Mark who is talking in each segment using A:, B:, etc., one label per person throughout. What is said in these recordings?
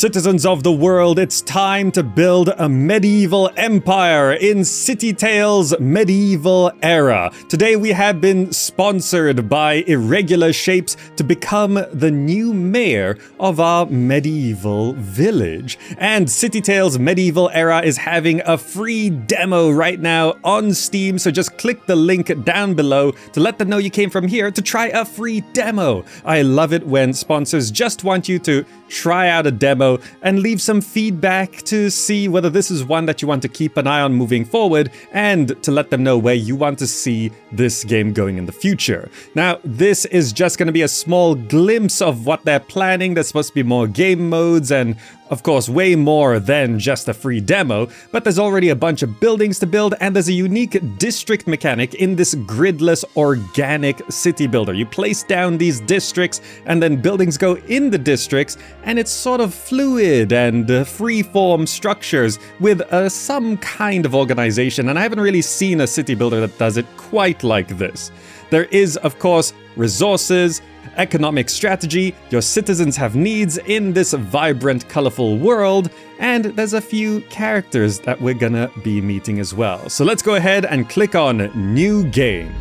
A: Citizens of the world, it's time to build a medieval empire in City Tales Medieval Era. Today we have been sponsored by Irregular Shapes to become the new mayor of our medieval village. And City Tales Medieval Era is having a free demo right now on Steam, so just click the link down below to let them know you came from here to try a free demo. I love it when sponsors just want you to try out a demo and leave some feedback to see whether this is one that you want to keep an eye on moving forward, and to let them know where you want to see this game going in the future. Now, this is just going to be a small glimpse of what they're planning. There's supposed to be more game modes and, of course, way more than just a free demo, but there's already a bunch of buildings to build, and there's a unique district mechanic in this gridless organic city builder. You place down these districts, and then buildings go in the districts, and it's sort of fluid and free-form structures with some kind of organization, and I haven't really seen a city builder that does it quite like this. There is, of course, resources, economic strategy, your citizens have needs in this vibrant, colorful world, and there's a few characters that we're gonna be meeting as well. So let's go ahead and click on New Game.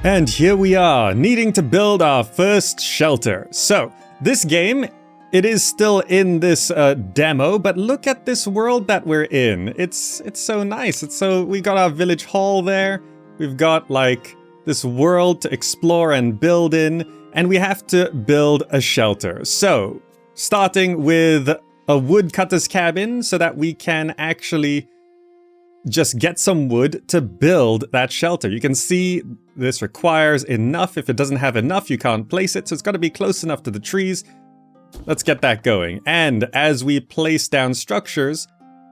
A: And here we are, needing to build our first shelter. So, this game, it is still in this demo, but look at this world that we're in. It's so nice. We got our village hall there, we've got like this world to explore and build in, and we have to build a shelter. So, starting with a woodcutter's cabin so that we can actually just get some wood to build that shelter. You can see this requires enough. If it doesn't have enough, you can't place it, so it's got to be close enough to the trees. Let's get that going. And as we place down structures,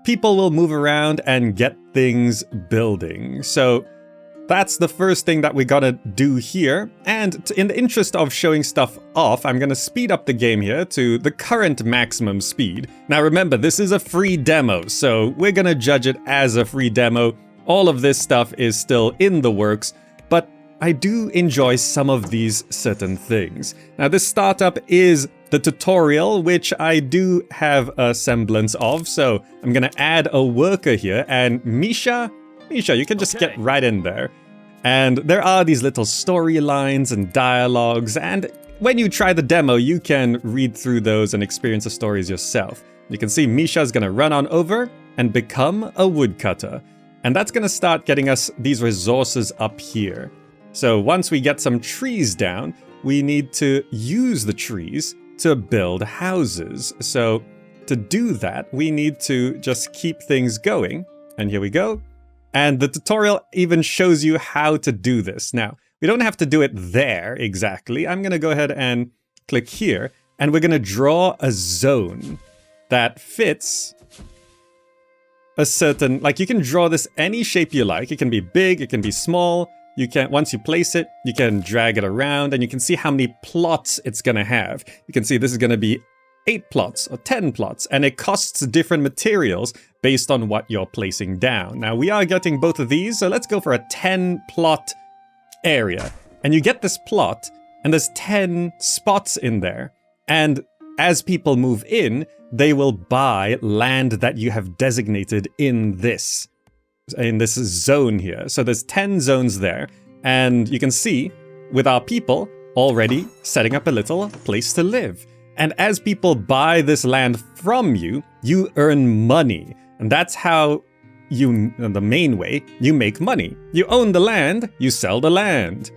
A: people will move around and get things building. So that's the first thing that we gotta do here. And in the interest of showing stuff off, I'm gonna speed up the game here to the current maximum speed. Now remember, this is a free demo, so we're gonna judge it as a free demo. All of this stuff is still in the works, but I do enjoy some of these certain things. Now this startup is the tutorial, which I do have a semblance of, so I'm gonna add a worker here, and Misha, you can just get right in there. And there are these little storylines and dialogues, and when you try the demo, you can read through those and experience the stories yourself. You can see Misha's gonna run on over and become a woodcutter. And that's gonna start getting us these resources up here. So once we get some trees down, we need to use the trees to build houses. So to do that, we need to just keep things going. And here we go. And the tutorial even shows you how to do this. Now, we don't have to do it there exactly. I'm going to go ahead and click here, and we're going to draw a zone that fits a certain, like you can draw this any shape you like. It can be big, it can be small. You can, once you place it, you can drag it around, and you can see how many plots it's going to have. You can see this is going to be 8 plots or 10 plots, and it costs different materials based on what you're placing down. Now we are getting both of these, so let's go for a 10 plot area. And you get this plot, and there's 10 spots in there. And as people move in, they will buy land that you have designated in this zone here. So there's 10 zones there, and you can see with our people already setting up a little place to live. And as people buy this land from you, you earn money. And that's how you, the main way, you make money. You own the land, you sell the land.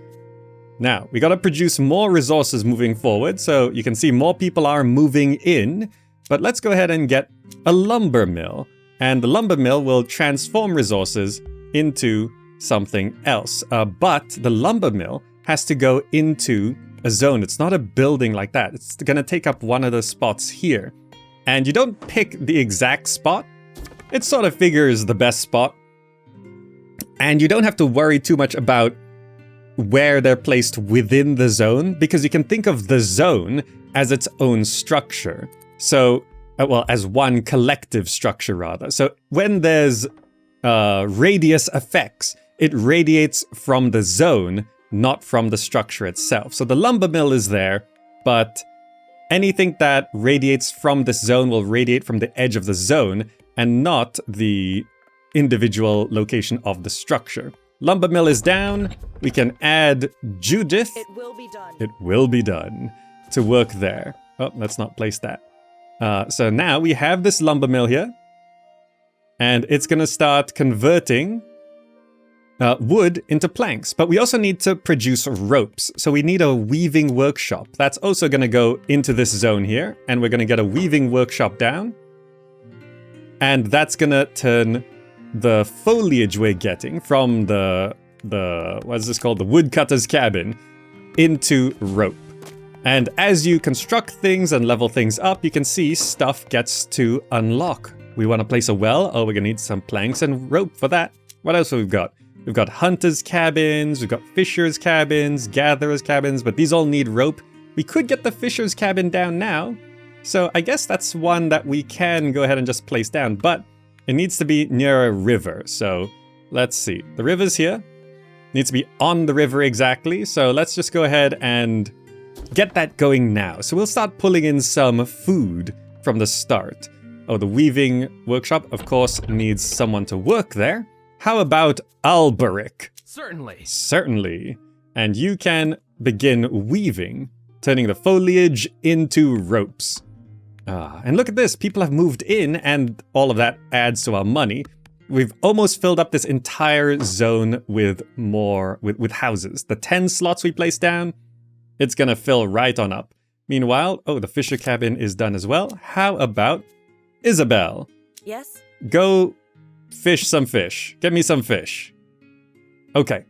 A: Now, we gotta produce more resources moving forward, so you can see more people are moving in. But let's go ahead and get a lumber mill. And the lumber mill will transform resources into something else. But the lumber mill has to go into a zone. It's not a building like that. It's gonna take up one of the spots here. And you don't pick the exact spot. It sort of figures the best spot. And you don't have to worry too much about where they're placed within the zone, because you can think of the zone as its own structure. So, well, as one collective structure rather. So when there's radius effects, it radiates from the zone, not from the structure itself. So the lumber mill is there, but anything that radiates from this zone will radiate from the edge of the zone and not the individual location of the structure. Lumber mill is down. We can add Judith.
B: It will be done.
A: It will be done to work there. Oh, let's not place that. So now we have this lumber mill here. And it's going to start converting wood into planks. But we also need to produce ropes. So we need a weaving workshop. That's also going to go into this zone here. And we're going to get a weaving workshop down. And that's going to turn the foliage we're getting from the what is this called? The woodcutter's cabin into rope. And as you construct things and level things up, you can see stuff gets to unlock. We want to place a well. Oh, we're going to need some planks and rope for that. What else have we got? We've got hunters' cabins, we've got fishers' cabins, gatherers' cabins, but these all need rope. We could get the fisher's cabin down now. So I guess that's one that we can go ahead and just place down, but it needs to be near a river. So let's see. The river's here. Needs to be on the river exactly. So let's just go ahead and get that going now. So we'll start pulling in some food from the start. Oh, the weaving workshop, of course, needs someone to work there. How about Alberic?
C: Certainly.
A: Certainly. And you can begin weaving, turning the foliage into ropes. And look at this. People have moved in, and all of that adds to our money. We've almost filled up this entire zone with with houses. The 10 slots we placed down, it's going to fill right on up. Meanwhile, oh, the fisher cabin is done as well. How about Isabel?
B: Yes?
A: Go fish some fish. Get me some fish. Okay.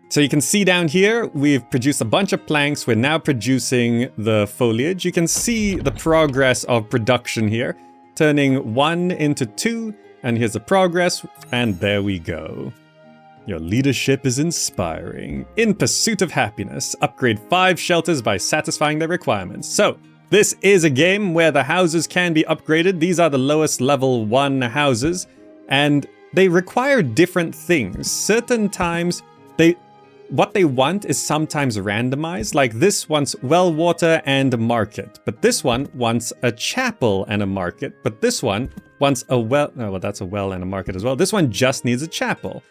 A: So you can see down here, we've produced a bunch of planks. We're now producing the foliage. You can see the progress of production here, turning 1 into 2. And here's the progress. And there we go. Your leadership is inspiring. In pursuit of happiness, upgrade 5 shelters by satisfying their requirements. So, this is a game where the houses can be upgraded. These are the lowest level 1 houses, and they require different things. Certain times, what they want is sometimes randomized. Like this wants well water and a market, but this one wants a chapel and a market, but this one wants a well... Oh, well, that's a well and a market as well. This one just needs a chapel.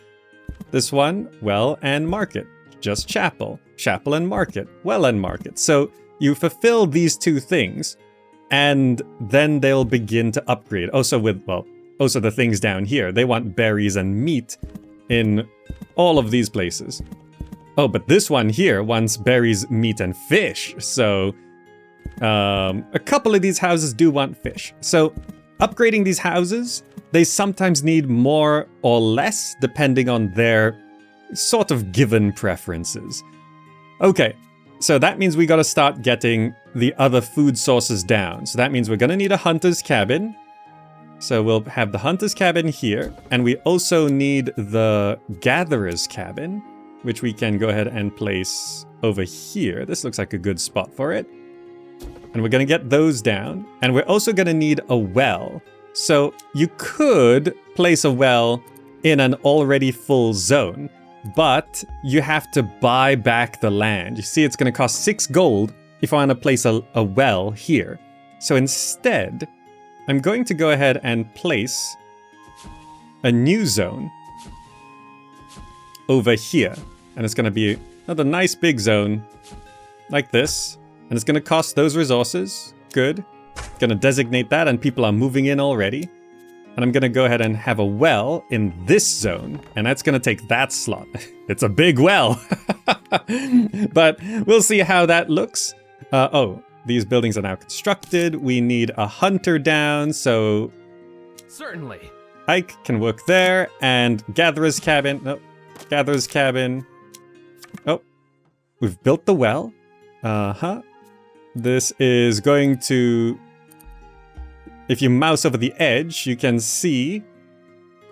A: This one, well and market. Just chapel. Chapel and market. Well and market. So you fulfill these 2 things, and then they'll begin to upgrade. Also the things down here. They want berries and meat in all of these places. Oh, but this one here wants berries, meat, and fish. So a couple of these houses do want fish. So upgrading these houses, they sometimes need more or less depending on their sort of given preferences. Okay, so that means we got to start getting the other food sources down. So that means we're going to need a hunter's cabin. So we'll have the hunter's cabin here, and we also need the gatherer's cabin, which we can go ahead and place over here. This looks like a good spot for it. And we're going to get those down. And we're also going to need a well. So you could place a well in an already full zone, but you have to buy back the land. You see, it's going to cost 6 gold if I want to place a well here. So instead, I'm going to go ahead and place a new zone over here. And it's going to be another nice big zone like this. And it's going to cost those resources. Good. Going to designate that, and people are moving in already. And I'm going to go ahead and have a well in this zone. And that's going to take that slot. It's a big well. But we'll see how that looks. These buildings are now constructed. We need a hunter down, so...
C: Certainly.
A: Ike can work there. And gatherer's cabin. Nope. Gatherer's cabin. Oh, we've built the well. This is going to... If you mouse over the edge, you can see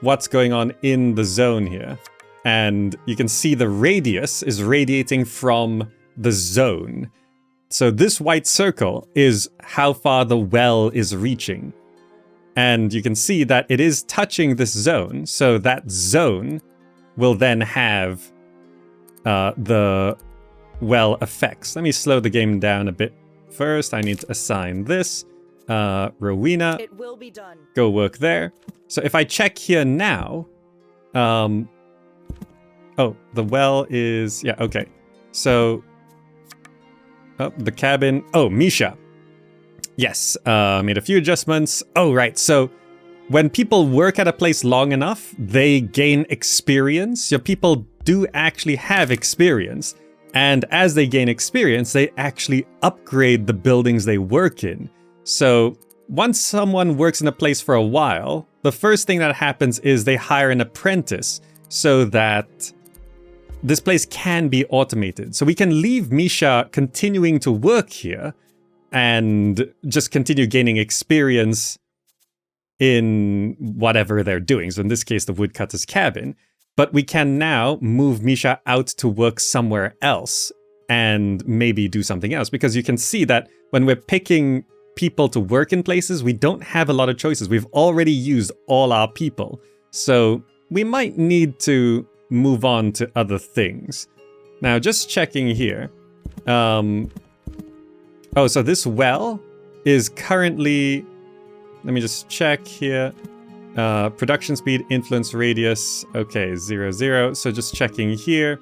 A: what's going on in the zone here. And you can see the radius is radiating from the zone. So this white circle is how far the well is reaching. And you can see that it is touching this zone. So that zone will then have the well effects. Let me slow the game down a bit first I need to assign this. Rowena,
B: It will be done.
A: go work there. So if I check here now, oh, the well is, yeah, okay. So, oh, the cabin, oh, Misha. Yes, made a few adjustments. Oh, right, so when people work at a place long enough, they gain experience. Your people do actually have experience. And as they gain experience, they actually upgrade the buildings they work in. So once someone works in a place for a while, the first thing that happens is they hire an apprentice so that this place can be automated. So we can leave Misha continuing to work here and just continue gaining experience in whatever they're doing. So in this case, the woodcutter's cabin. But we can now move Misha out to work somewhere else and maybe do something else. Because you can see that when we're picking people to work in places, we don't have a lot of choices. We've already used all our people. So we might need to move on to other things. Now, just checking here. Oh, so this well is currently... Let me just check here. Production speed, influence radius. Okay, 0, 0. So just checking here.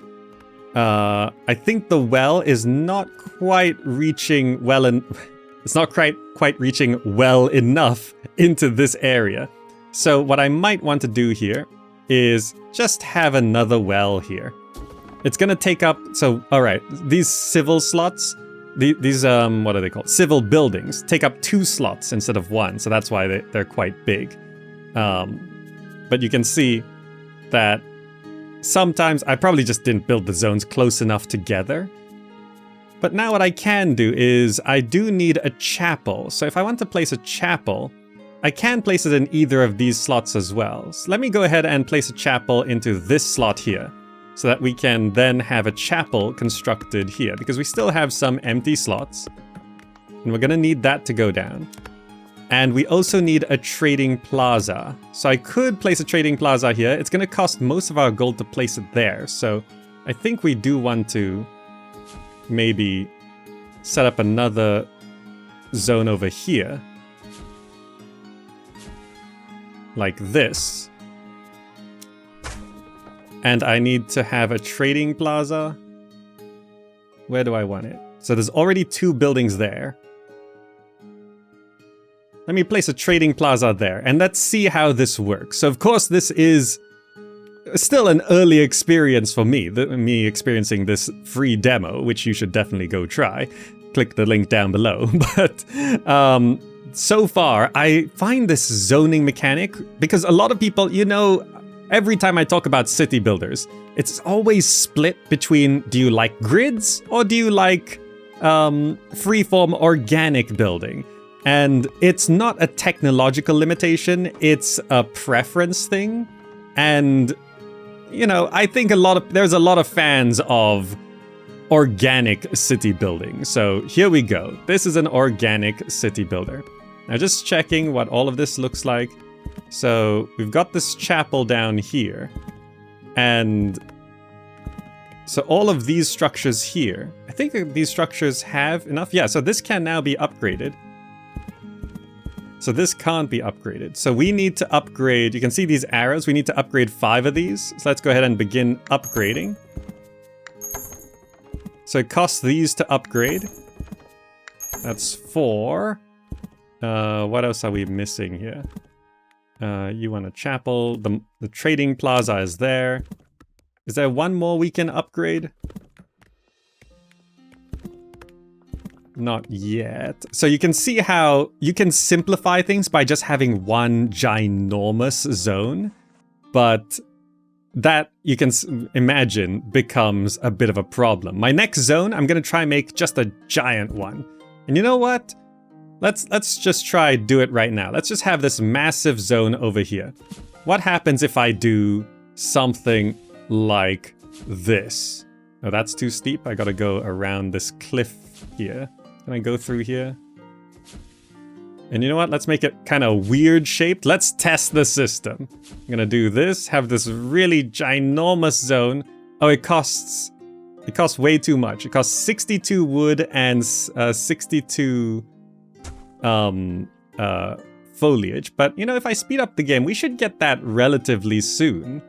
A: I think the well is not quite reaching well and it's not quite reaching well enough into this area. So what I might want to do here is just have another well here. It's gonna take up, so all right, these civil slots, these what are they called? Civil buildings take up 2 slots instead of 1, so that's why they're quite big. But you can see that sometimes I probably just didn't build the zones close enough together. But now what I can do is I do need a chapel. So if I want to place a chapel, I can place it in either of these slots as well. So let me go ahead and place a chapel into this slot here so that we can then have a chapel constructed here because we still have some empty slots and we're going to need that to go down. And we also need a trading plaza. So I could place a trading plaza here. It's going to cost most of our gold to place it there. So I think we do want to maybe set up another zone over here. Like this. And I need to have a trading plaza. Where do I want it? So there's already 2 buildings there. Let me place a trading plaza there, and let's see how this works. So of course this is still an early experience for me, me experiencing this free demo, which you should definitely go try. Click the link down below. But so far, I find this zoning mechanic, because a lot of people, you know, every time I talk about city builders, it's always split between, do you like grids or do you like freeform organic building? And it's not a technological limitation, it's a preference thing. And, you know, I think there's a lot of fans of organic city building. So here we go. This is an organic city builder. Now just checking what all of this looks like. So we've got this chapel down here. And so all of these structures here, I think these structures have enough. Yeah, so this can now be upgraded. So this can't be upgraded. So we need to upgrade, you can see these arrows, we need to upgrade 5 of these. So let's go ahead and begin upgrading. So it costs these to upgrade. That's 4. What else are we missing here? You want a chapel, the trading plaza is there. Is there one more we can upgrade? Not yet. So you can see how you can simplify things by just having one ginormous zone, but that, you can imagine, becomes a bit of a problem. My next zone, I'm gonna try make just a giant one. And you know what? Let's just try do it right now. Let's just have this massive zone over here. What happens if I do something like this? Oh, that's too steep. I gotta go around this cliff here. Can I go through here? And you know what? Let's make it kind of weird shaped. Let's test the system. I'm gonna do this, have this really ginormous zone. Oh, it costs It costs way too much. It costs 62 wood and 62 foliage. But, you know, if I speed up the game, we should get that relatively soon,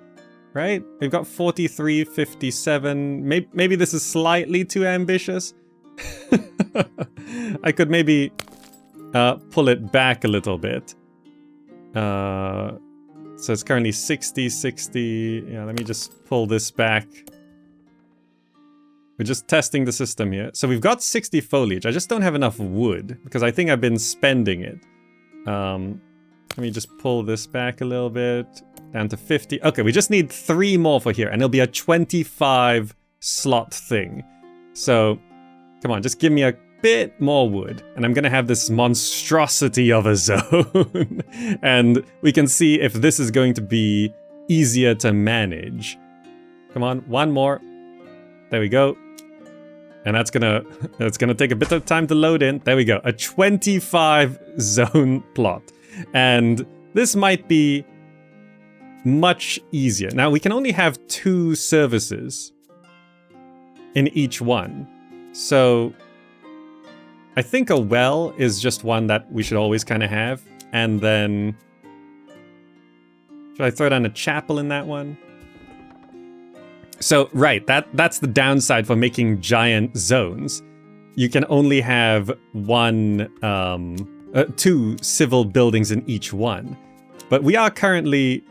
A: right? We've got 43, 57. Maybe this is slightly too ambitious. I could maybe pull it back a little bit. So it's currently 60, 60. Yeah, let me just pull this back. We're just testing the system here. So we've got 60 foliage. I just don't have enough wood because I think I've been spending it. Let me just pull this back a little bit. Down to 50. Okay, we just need 3 more for here. And it'll be a 25 slot thing. So, come on, just give me a bit more wood. And I'm going to have this monstrosity of a zone. And we can see if this is going to be easier to manage. Come on, 1 more. There we go. And that's gonna take a bit of time to load in. There we go. A 25 zone plot. And this might be much easier. Now we can only have 2 services in each one. So I think a well is just one that we should always kind of have. And then should I throw down a chapel in that one? So, right, that's the downside for making giant zones. You can only have 2 civil buildings in each one. But we are currently...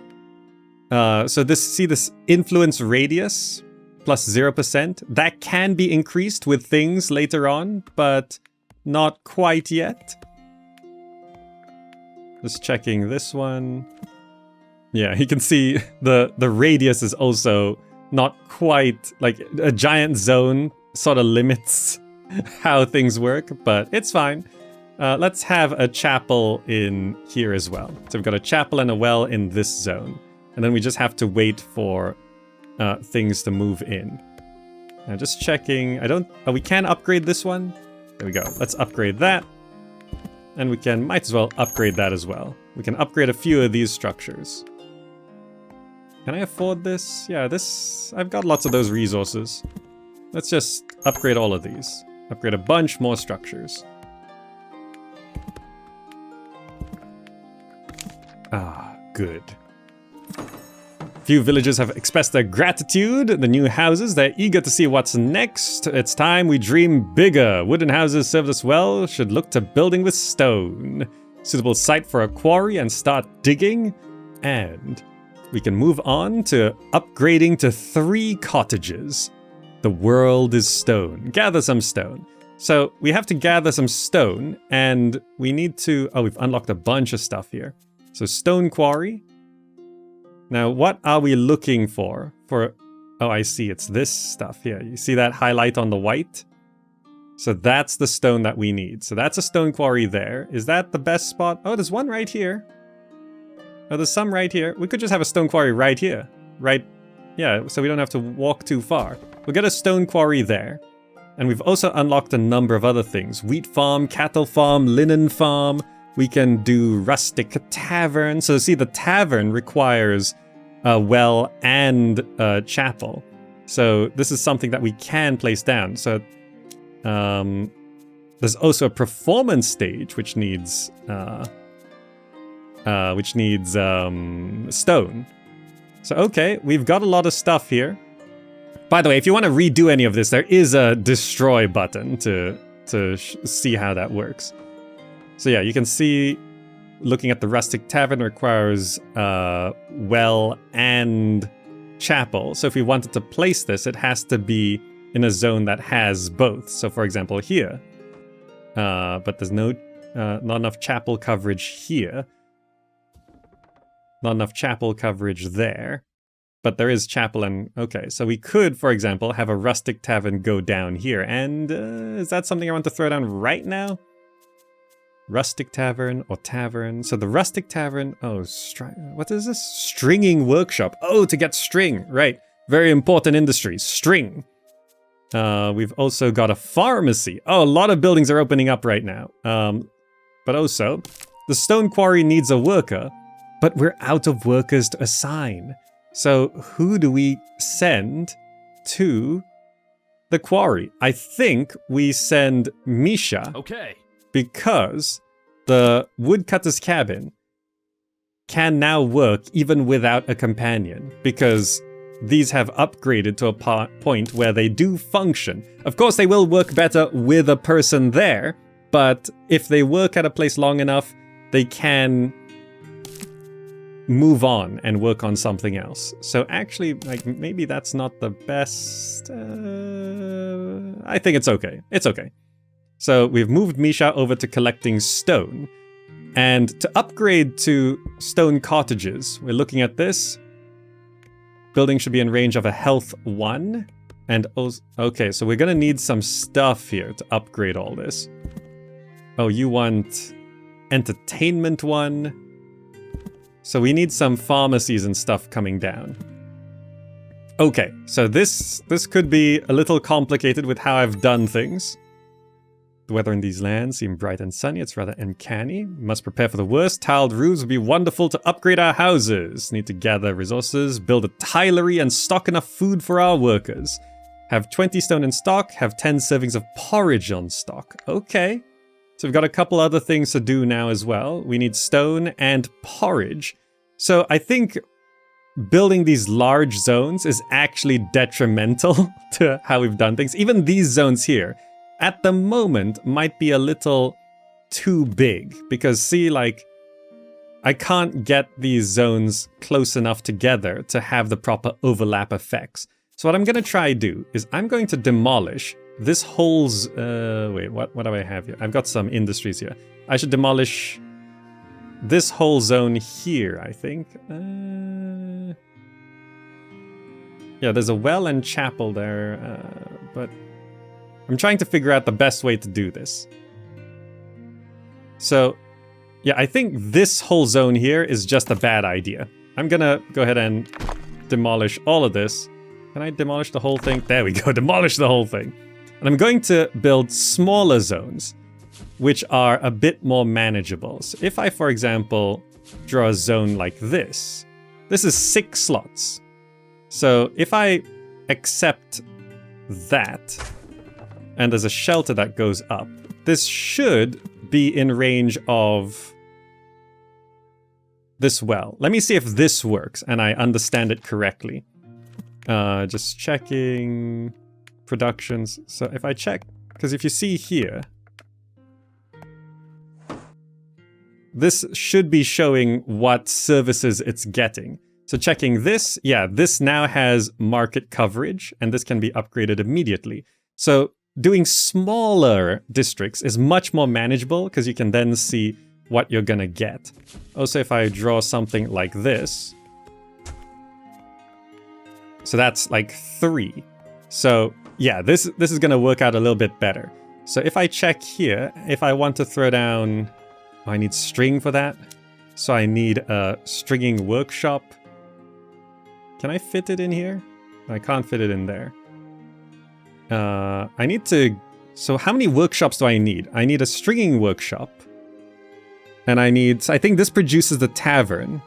A: so this influence radius plus 0%. That can be increased with things later on, but not quite yet. Just checking this one. Yeah, you can see the radius is also... not quite, like, a giant zone sort of limits how things work, but it's fine. Let's have a chapel in here as well. So we've got a chapel and a well in this zone. And then we just have to wait for things to move in. Now just checking, we can upgrade this one. There we go, let's upgrade that. And we might as well upgrade that as well. We can upgrade a few of these structures. Can I afford this? Yeah, I've got lots of those resources. Let's just upgrade all of these. Upgrade a bunch more structures. Ah, good. Few villagers have expressed their gratitude. The new houses, they're eager to see what's next. It's time we dream bigger. Wooden houses served us well. Should look to building with stone. Suitable site for a quarry and start digging. And... we can move on to upgrading to 3 cottages. The world is stone. Gather some stone. So we have to gather some stone, and we need to... oh, we've unlocked a bunch of stuff here. So stone quarry. Now, what are we looking for? Oh, I see. It's this stuff here. You see that highlight on the white? So that's the stone that we need. So that's a stone quarry there. Is that the best spot? Oh, there's one right here. Oh, there's some right here. We could just have a stone quarry right here. Right, yeah, so we don't have to walk too far. We'll get a stone quarry there. And we've also unlocked a number of other things. Wheat farm, cattle farm, linen farm. We can do rustic tavern. So see, the tavern requires a well and a chapel. So this is something that we can place down. So there's also a performance stage which needs... stone. So okay, we've got a lot of stuff here. By the way, if you want to redo any of this, there is a destroy button to see how that works. So yeah, you can see looking at the rustic tavern requires well and chapel. So if we wanted to place this, it has to be in a zone that has both. So for example here, but there's not enough chapel coverage here. Not enough chapel coverage there. But there is chapel and... okay, so we could, for example, have a rustic tavern go down here. And is that something I want to throw down right now? Rustic tavern or tavern. So the rustic tavern... oh, what is this? Stringing workshop. Oh, to get string. Right. Very important industry. String. We've also got a pharmacy. Oh, a lot of buildings are opening up right now. But also, the stone quarry needs a worker. But we're out of workers to assign. So who do we send to the quarry. I think we send Misha
C: Okay.
A: because the woodcutter's cabin can now work even without a companion, because these have upgraded to a point where they do function. Of course, they will work better with a person there, but if they work at a place long enough, they can move on and work on something else. So actually, like, maybe that's not the best. I think it's okay. It's okay. So we've moved Misha over to collecting stone. And to upgrade to stone cottages, we're looking at this. Building should be in range of a health 1. And okay, so we're gonna need some stuff here to upgrade all this. Oh, you want entertainment 1. So we need some pharmacies and stuff coming down. Okay, so this could be a little complicated with how I've done things. The weather in these lands seem bright and sunny. It's rather uncanny. We must prepare for the worst. Tiled roofs would be wonderful to upgrade our houses. Need to gather resources, build a tilery, and stock enough food for our workers. Have 20 stone in stock. Have 10 servings of porridge on stock. Okay. So we've got a couple other things to do now as well. We need stone and porridge. So I think building these large zones is actually detrimental to how we've done things. Even these zones here, at the moment, might be a little too big. Because see, like, I can't get these zones close enough together to have the proper overlap effects. So what I'm going to try do is I'm going to demolish this whole... wait, what do I have here? I've got some industries here. I should demolish this whole zone here, I think. Yeah, there's a well and chapel there, but I'm trying to figure out the best way to do this. So, yeah, I think this whole zone here is just a bad idea. I'm gonna go ahead and demolish all of this. Can I demolish the whole thing? There we go, demolish the whole thing. And I'm going to build smaller zones, which are a bit more manageable. So if I, for example, draw a zone like this is 6 slots. So if I accept that, and there's a shelter that goes up, this should be in range of this well. Let me see if this works and I understand it correctly. Just checking productions. So if I check, because if you see here, this should be showing what services it's getting. So checking this, yeah, this now has market coverage, and this can be upgraded immediately. So doing smaller districts is much more manageable, because you can then see what you're gonna get. Also, if I draw something like this, so that's like 3. So yeah, this is gonna work out a little bit better. So if I check here, if I want to throw down... I need string for that. So I need a stringing workshop. Can I fit it in here? I can't fit it in there. I need to... So how many workshops do I need? I need a stringing workshop. And I need... I think this produces the tavern.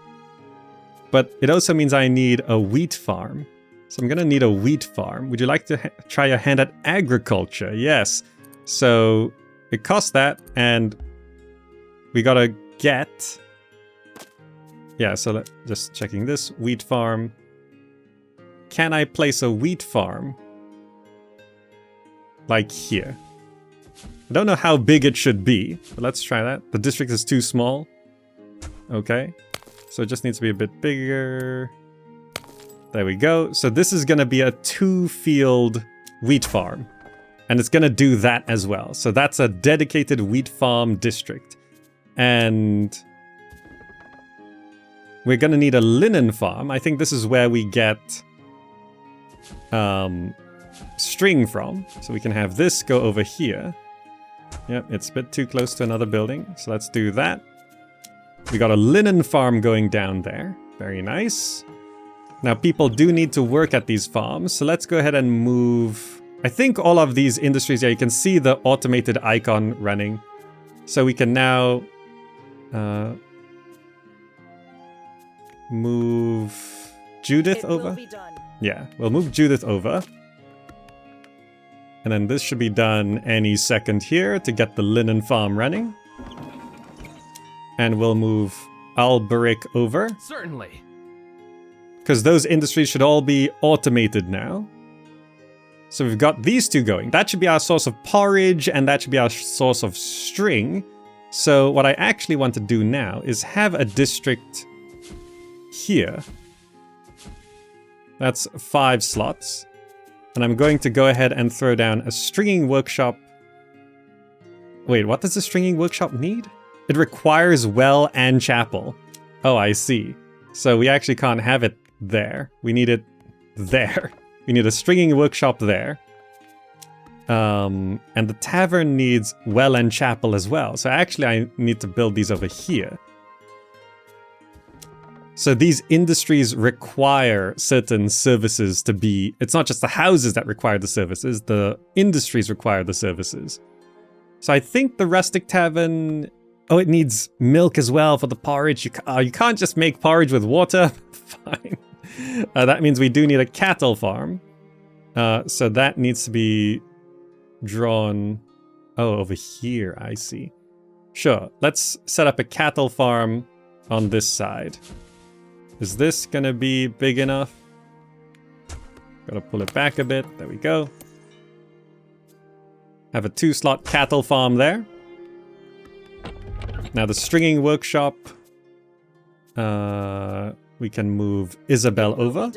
A: But it also means I need a wheat farm. So I'm gonna need a wheat farm. Would you like to try your hand at agriculture? Yes. So it costs that, and we gotta get... Yeah, so just checking this. Wheat farm. Can I place a wheat farm? Like here. I don't know how big it should be, but let's try that. The district is too small. Okay. So it just needs to be a bit bigger. There we go. So this is gonna be a 2-field wheat farm. And it's gonna do that as well. So that's a dedicated wheat farm district. And we're gonna need a linen farm. I think this is where we get string from. So we can have this go over here. Yep, it's a bit too close to another building. So let's do that. We got a linen farm going down there. Very nice. Now people do need to work at these farms. So let's go ahead and move... I think all of these industries, yeah, you can see the automated icon running. So we can now move Judith over. Yeah, we'll move Judith over. And then this should be done any second here to get the linen farm running. And we'll move Alberic over.
C: Certainly.
A: Because those industries should all be automated now. So we've got these two going. That should be our source of porridge, and that should be our source of string. So what I actually want to do now is have a district here. That's 5 slots. And I'm going to go ahead and throw down a stringing workshop. Wait, what does the stringing workshop need? It requires well and chapel. Oh, I see. So we actually can't have it there. We need it there. We need a stringing workshop there. And the tavern needs well and chapel as well. So actually I need to build these over here. So these industries require certain services to be... It's not just the houses that require the services, the industries require the services. So I think the rustic tavern... Oh, it needs milk as well for the porridge. You can't just make porridge with water. Fine. That means we do need a cattle farm. So that needs to be drawn... Oh, over here, I see. Sure, let's set up a cattle farm on this side. Is this gonna be big enough? Gotta pull it back a bit. There we go. Have a 2-slot cattle farm there. Now the stringing workshop. We can move Isabel over.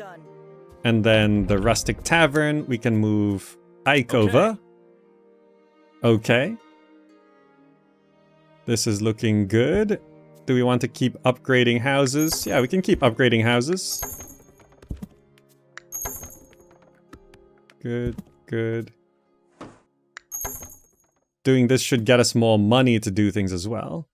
A: And then the rustic tavern, we can move Ike over. Okay. This is looking good. Do we want to keep upgrading houses? Yeah, we can keep upgrading houses. Good, good. Doing this should get us more money to do things as well.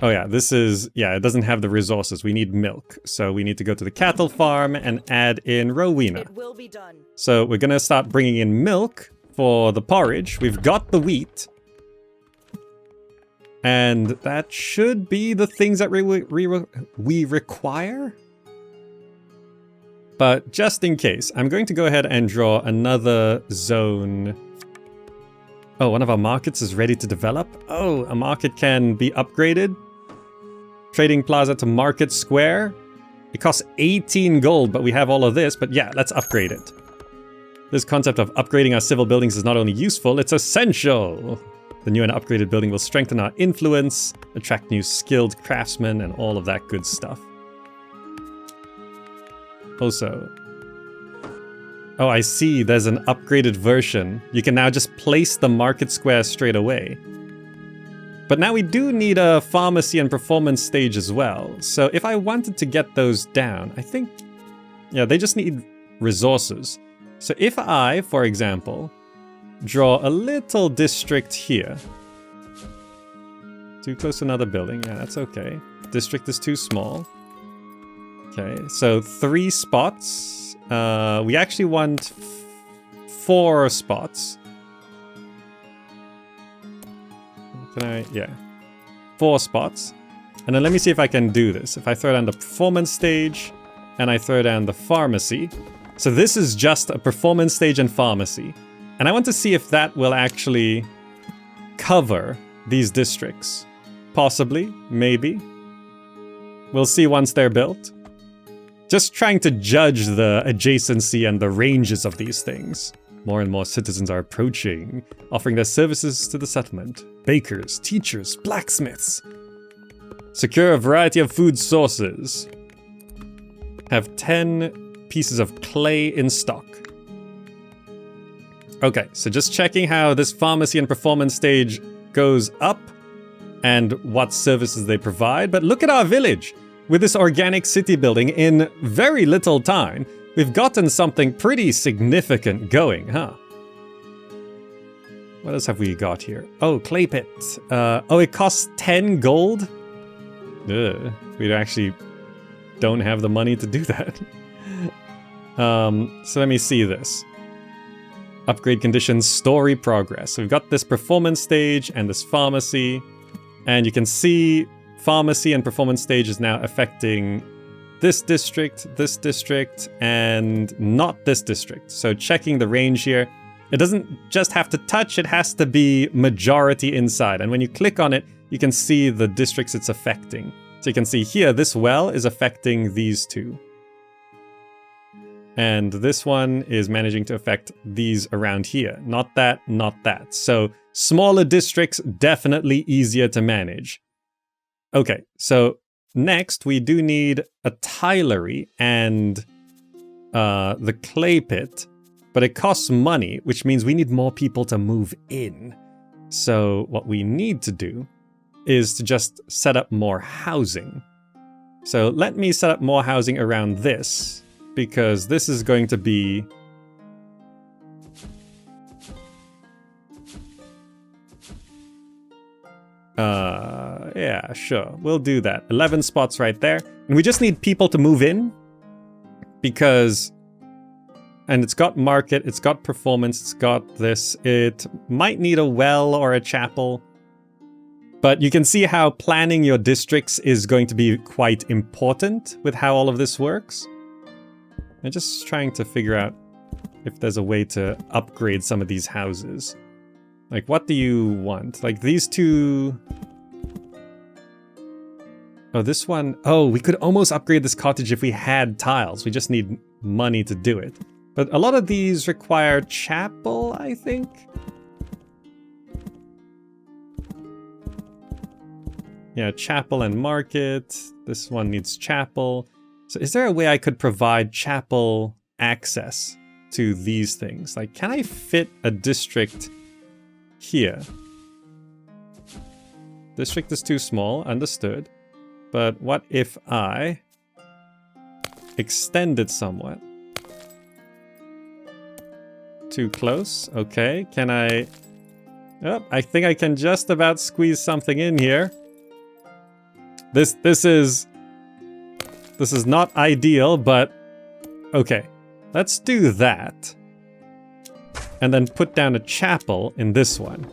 A: Oh yeah, this is... Yeah, it doesn't have the resources. We need milk. So we need to go to the cattle farm and add in Rowena.
B: It will be done.
A: So we're gonna start bringing in milk for the porridge. We've got the wheat. And that should be the things that we require. But just in case, I'm going to go ahead and draw another zone. Oh, one of our markets is ready to develop. Oh, a market can be upgraded. Trading plaza to market square. It costs 18 gold, but we have all of this. But yeah, let's upgrade it. This concept of upgrading our civil buildings is not only useful, it's essential. The new and upgraded building will strengthen our influence, attract new skilled craftsmen, and all of that good stuff. Also... Oh, I see, there's an upgraded version. You can now just place the market square straight away. But now we do need a pharmacy and performance stage as well. So if I wanted to get those down, I think... Yeah, they just need resources. So if I, for example... draw a little district here. Too close to another building. Yeah, that's okay. District is too small. Okay, so 3 spots. We actually want 4 spots. Can I? Yeah. 4 spots. And then let me see if I can do this. If I throw down the performance stage and I throw down the pharmacy. So this is just a performance stage and pharmacy. And I want to see if that will actually cover these districts. Possibly, maybe. We'll see once they're built. Just trying to judge the adjacency and the ranges of these things. More and more citizens are approaching, offering their services to the settlement. Bakers, teachers, blacksmiths. Secure a variety of food sources. Have 10 pieces of clay in stock. Okay, so just checking how this pharmacy and performance stage goes up and what services they provide. But look at our village. With this organic city building in very little time, we've gotten something pretty significant going, huh? What else have we got here? Oh, clay pit. Oh, it costs 10 gold? Ugh, we actually don't have the money to do that. So let me see this. Upgrade conditions, story progress. So we've got this performance stage and this pharmacy. And you can see pharmacy and performance stage is now affecting this district, and not this district. So checking the range here, It doesn't just have to touch, it has to be majority inside. And when you click on it, you can see the districts it's affecting. So you can see here, this well is affecting these two. And this one is managing to affect these around here. Not that, not that. So smaller districts, definitely easier to manage. Okay, so next we do need a tilery and the clay pit, but it costs money, which means we need more people to move in. So what we need to do is to just set up more housing. So let me set up more housing around this, because this is going to be yeah, sure, we'll do that. 11 spots right there. And we just need people to move in, because, and it's got market, it's got performance, it's got this. It might need a well or a chapel, but you can see how planning your districts is going to be quite important with how all of this works. I'm just trying to figure out if there's a way to upgrade some of these houses. Like, what do you want? Like, these two... Oh, this one... Oh, we could almost upgrade this cottage if we had tiles. We just need money to do it. But a lot of these require chapel, I think? Yeah, chapel and market. This one needs chapel. So is there a way I could provide chapel access to these things? Like, can I fit a district here? District is too small, understood. But what if I extend it somewhat? Too close, okay. Can I... Oh, I think I can just about squeeze something in here. This is not ideal, but okay. Let's do that. And then put down a chapel in this one.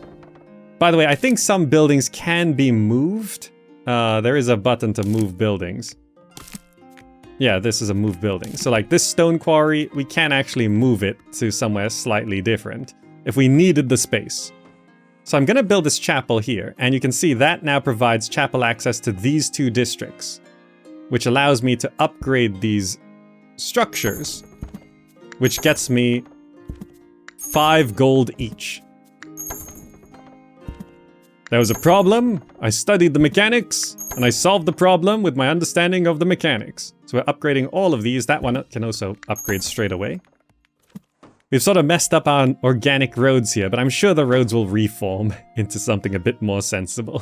A: By the way, I think some buildings can be moved. There is a button to move buildings. Yeah, this is a move building. So like this stone quarry, we can actually move it to somewhere slightly different if we needed the space. So I'm gonna build this chapel here, and you can see that now provides chapel access to these two districts, which allows me to upgrade these structures, which gets me 5 gold each. There was a problem, I studied the mechanics, and I solved the problem with my understanding of the mechanics. So we're upgrading all of these. That one can also upgrade straight away. We've sort of messed up our organic roads here, but I'm sure the roads will reform into something a bit more sensible.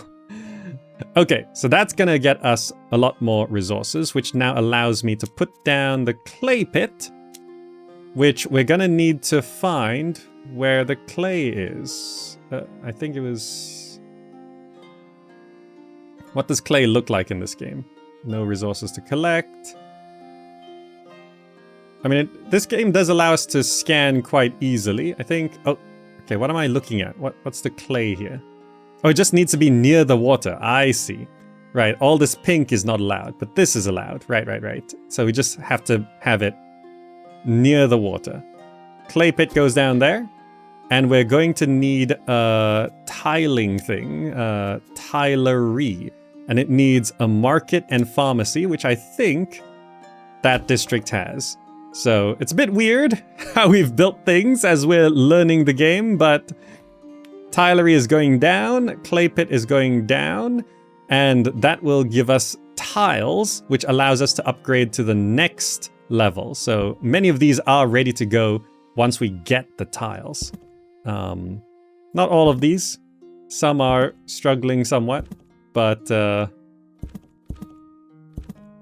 A: Okay, so that's gonna get us a lot more resources, which now allows me to put down the clay pit, which we're gonna need to find where the clay is. I think it was... What does clay look like in this game? No resources to collect. I mean, this game does allow us to scan quite easily. I think... Oh, okay, what am I looking at? What's the clay here? Oh, it just needs to be near the water. I see. Right, all this pink is not allowed, but this is allowed. Right. So we just have to have it near the water. Clay pit goes down there. And we're going to need a tiling thing, tilery. And it needs a market and pharmacy, which I think that district has. So it's a bit weird how we've built things as we're learning the game, but tilery is going down, clay pit is going down, and that will give us tiles, which allows us to upgrade to the next level. So many of these are ready to go once we get the tiles. Not all of these. Some are struggling somewhat, but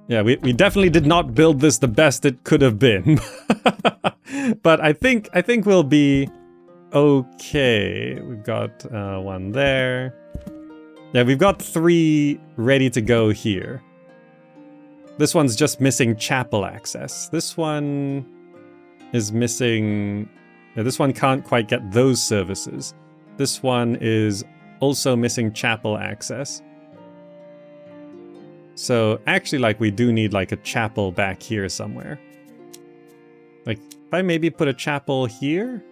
A: yeah, we definitely did not build this the best it could have been. But I think we'll be okay. We've got one there. Yeah, we've got 3 ready to go here. This one's just missing chapel access. This one is missing... Yeah, this one can't quite get those services. This one is also missing chapel access. So actually, like, we do need like a chapel back here somewhere. Like, if I maybe put a chapel here?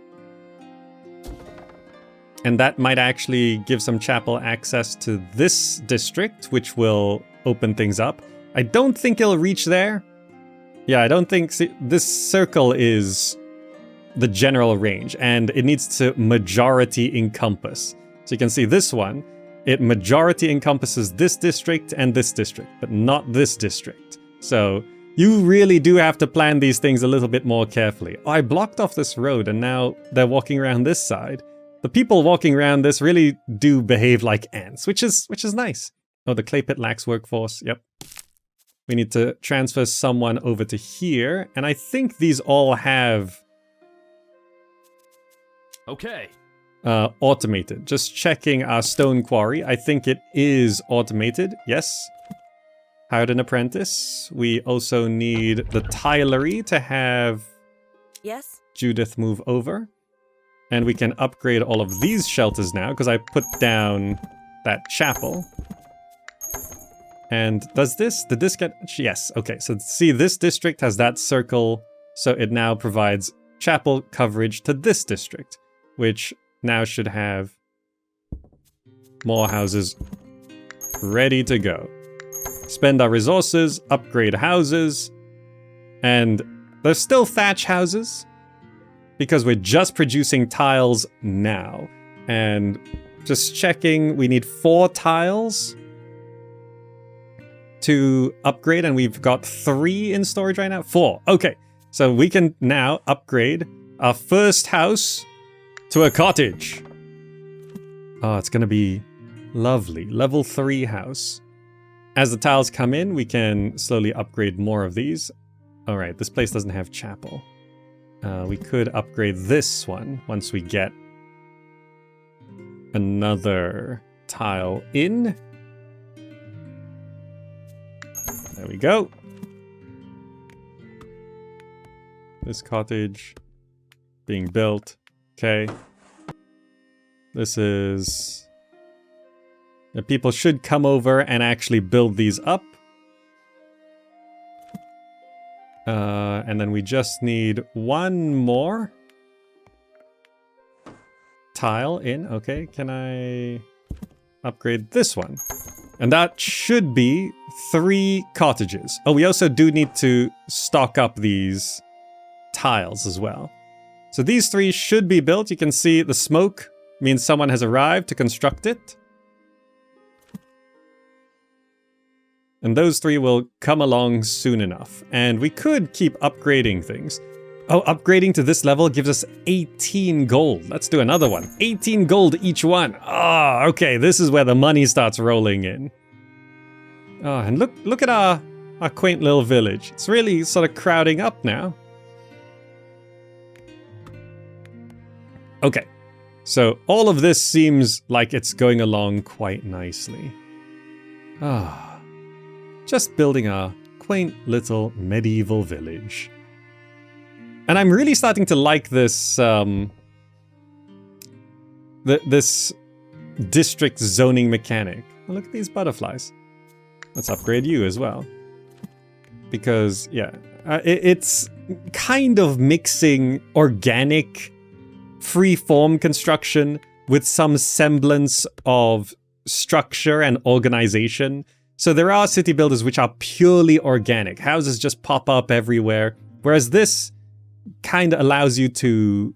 A: And that might actually give some chapel access to this district, which will open things up. I don't think it'll reach there. Yeah, I don't think... See, this circle is the general range, and it needs to majority encompass. So you can see this one, it majority encompasses this district and this district, but not this district. So you really do have to plan these things a little bit more carefully. Oh, I blocked off this road and now they're walking around this side. The people walking around this really do behave like ants, which is nice. Oh, the clay pit lacks workforce. Yep. We need to transfer someone over to here, and I think these all have...
C: Okay.
A: Automated. Just checking our stone quarry. I think it is automated. Yes. Hired an apprentice. We also need the tilery to have
B: Yes.
A: Judith move over. And we can upgrade all of these shelters now because I put down that chapel. And did this get... Yes. Okay. So see, this district has that circle. So it now provides chapel coverage to this district, which now should have more houses ready to go. Spend our resources, upgrade houses, and there's still thatch houses because we're just producing tiles now. And just checking, we need 4 tiles to upgrade, and we've got 3 in storage right now. 4. Okay, so we can now upgrade our first house to a cottage. Oh, it's gonna be lovely. Level 3 house. As the tiles come in, we can slowly upgrade more of these. All right, this place doesn't have chapel. We could upgrade this one once we get another tile in. There we go. This cottage being built. Okay. This is... The people should come over and actually build these up. And then we just need one more tile in. Okay, can I upgrade this one? And that should be 3 cottages. Oh, we also do need to stock up these tiles as well. So these 3 should be built. You can see the smoke means someone has arrived to construct it. And those 3 will come along soon enough. And we could keep upgrading things. Oh, upgrading to this level gives us 18 gold. Let's do another one. 18 gold each one. Ah, oh, okay, this is where the money starts rolling in. Oh, and look at our quaint little village. It's really sort of crowding up now. Okay, so all of this seems like it's going along quite nicely. Ah, just building a quaint little medieval village. And I'm really starting to like this, this district zoning mechanic. Oh, look at these butterflies. Let's upgrade you as well. Because, yeah, it's kind of mixing organic free-form construction with some semblance of structure and organization. So there are city builders which are purely organic. Houses just pop up everywhere. Whereas this kind of allows you to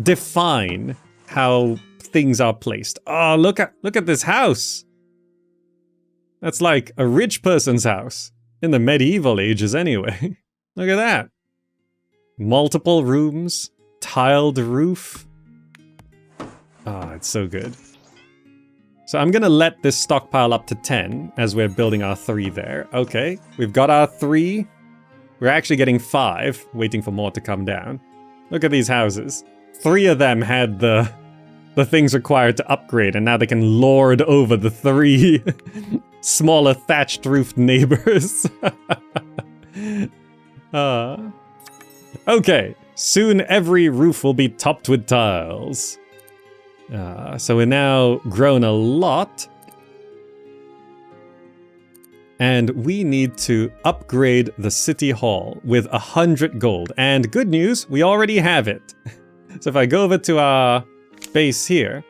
A: define how things are placed. Oh, look at this house. That's like a rich person's house. In the medieval ages anyway. Look at that. Multiple rooms. Tiled roof. Ah, it's so good. So I'm gonna let this stockpile up to 10 as we're building our 3 there. Okay, we've got our 3. We're actually getting 5, waiting for more to come down. Look at these houses. 3 of them had the things required to upgrade, and now they can lord over the 3 smaller thatched roofed neighbors. Okay, soon every roof will be topped with tiles. So we're now grown a lot. And we need to upgrade the city hall with 100 gold. And good news, we already have it. So if I go over to our base here,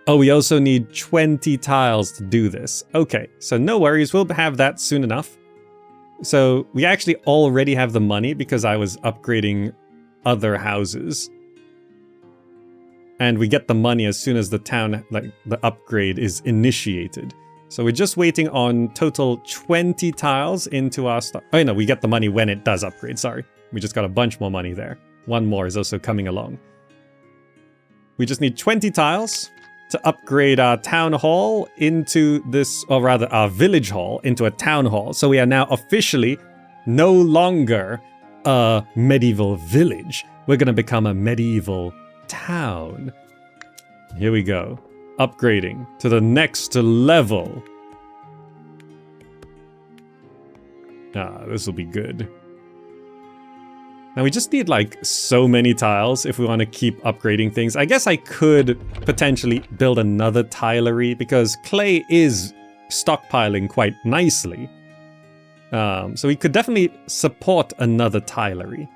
A: Oh, we also need 20 tiles to do this. Okay, so no worries, we'll have that soon enough. So we actually already have the money because I was upgrading other houses. And we get the money as soon as the town, like the upgrade is initiated. So we're just waiting on total 20 tiles into our stock. Oh no, we get the money when it does upgrade, sorry. We just got a bunch more money there. One more is also coming along. We just need 20 tiles to upgrade our town hall into this, or rather our village hall into a town hall. So we are now officially no longer a medieval village. We're gonna become a medieval town. Here we go. Upgrading to the next level. Ah, this will be good. Now we just need like so many tiles if we want to keep upgrading things. I guess I could potentially build another tilery because clay is stockpiling quite nicely. So we could definitely support another tilery.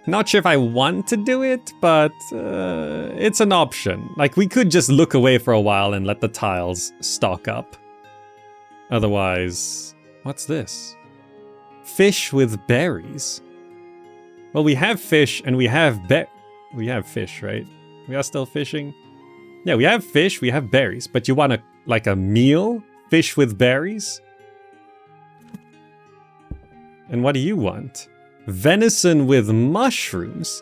A: Not sure if I want to do it, but it's an option. Like we could just look away for a while and let the tiles stock up. Otherwise, what's this? Fish with berries. Well, we have fish and we have fish, right? We are still fishing. Yeah, we have fish, we have berries, but you want a meal? Fish with berries? And what do you want? Venison with mushrooms?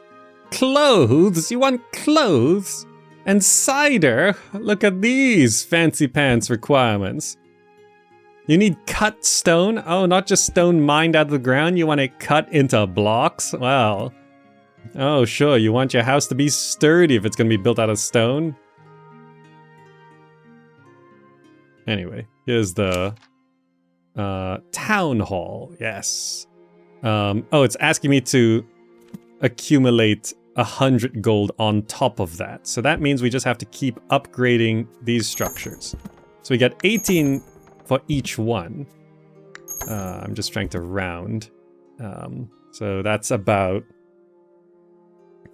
A: Clothes? You want clothes? And cider? Look at these fancy pants requirements. You need cut stone? Oh, not just stone mined out of the ground, you want it cut into blocks? Wow. Oh, sure, you want your house to be sturdy if it's gonna be built out of stone? Anyway, here's the town hall, yes. Oh, it's asking me to accumulate 100 gold on top of that. So that means we just have to keep upgrading these structures. So we get 18 for each one. I'm just trying to round. So that's about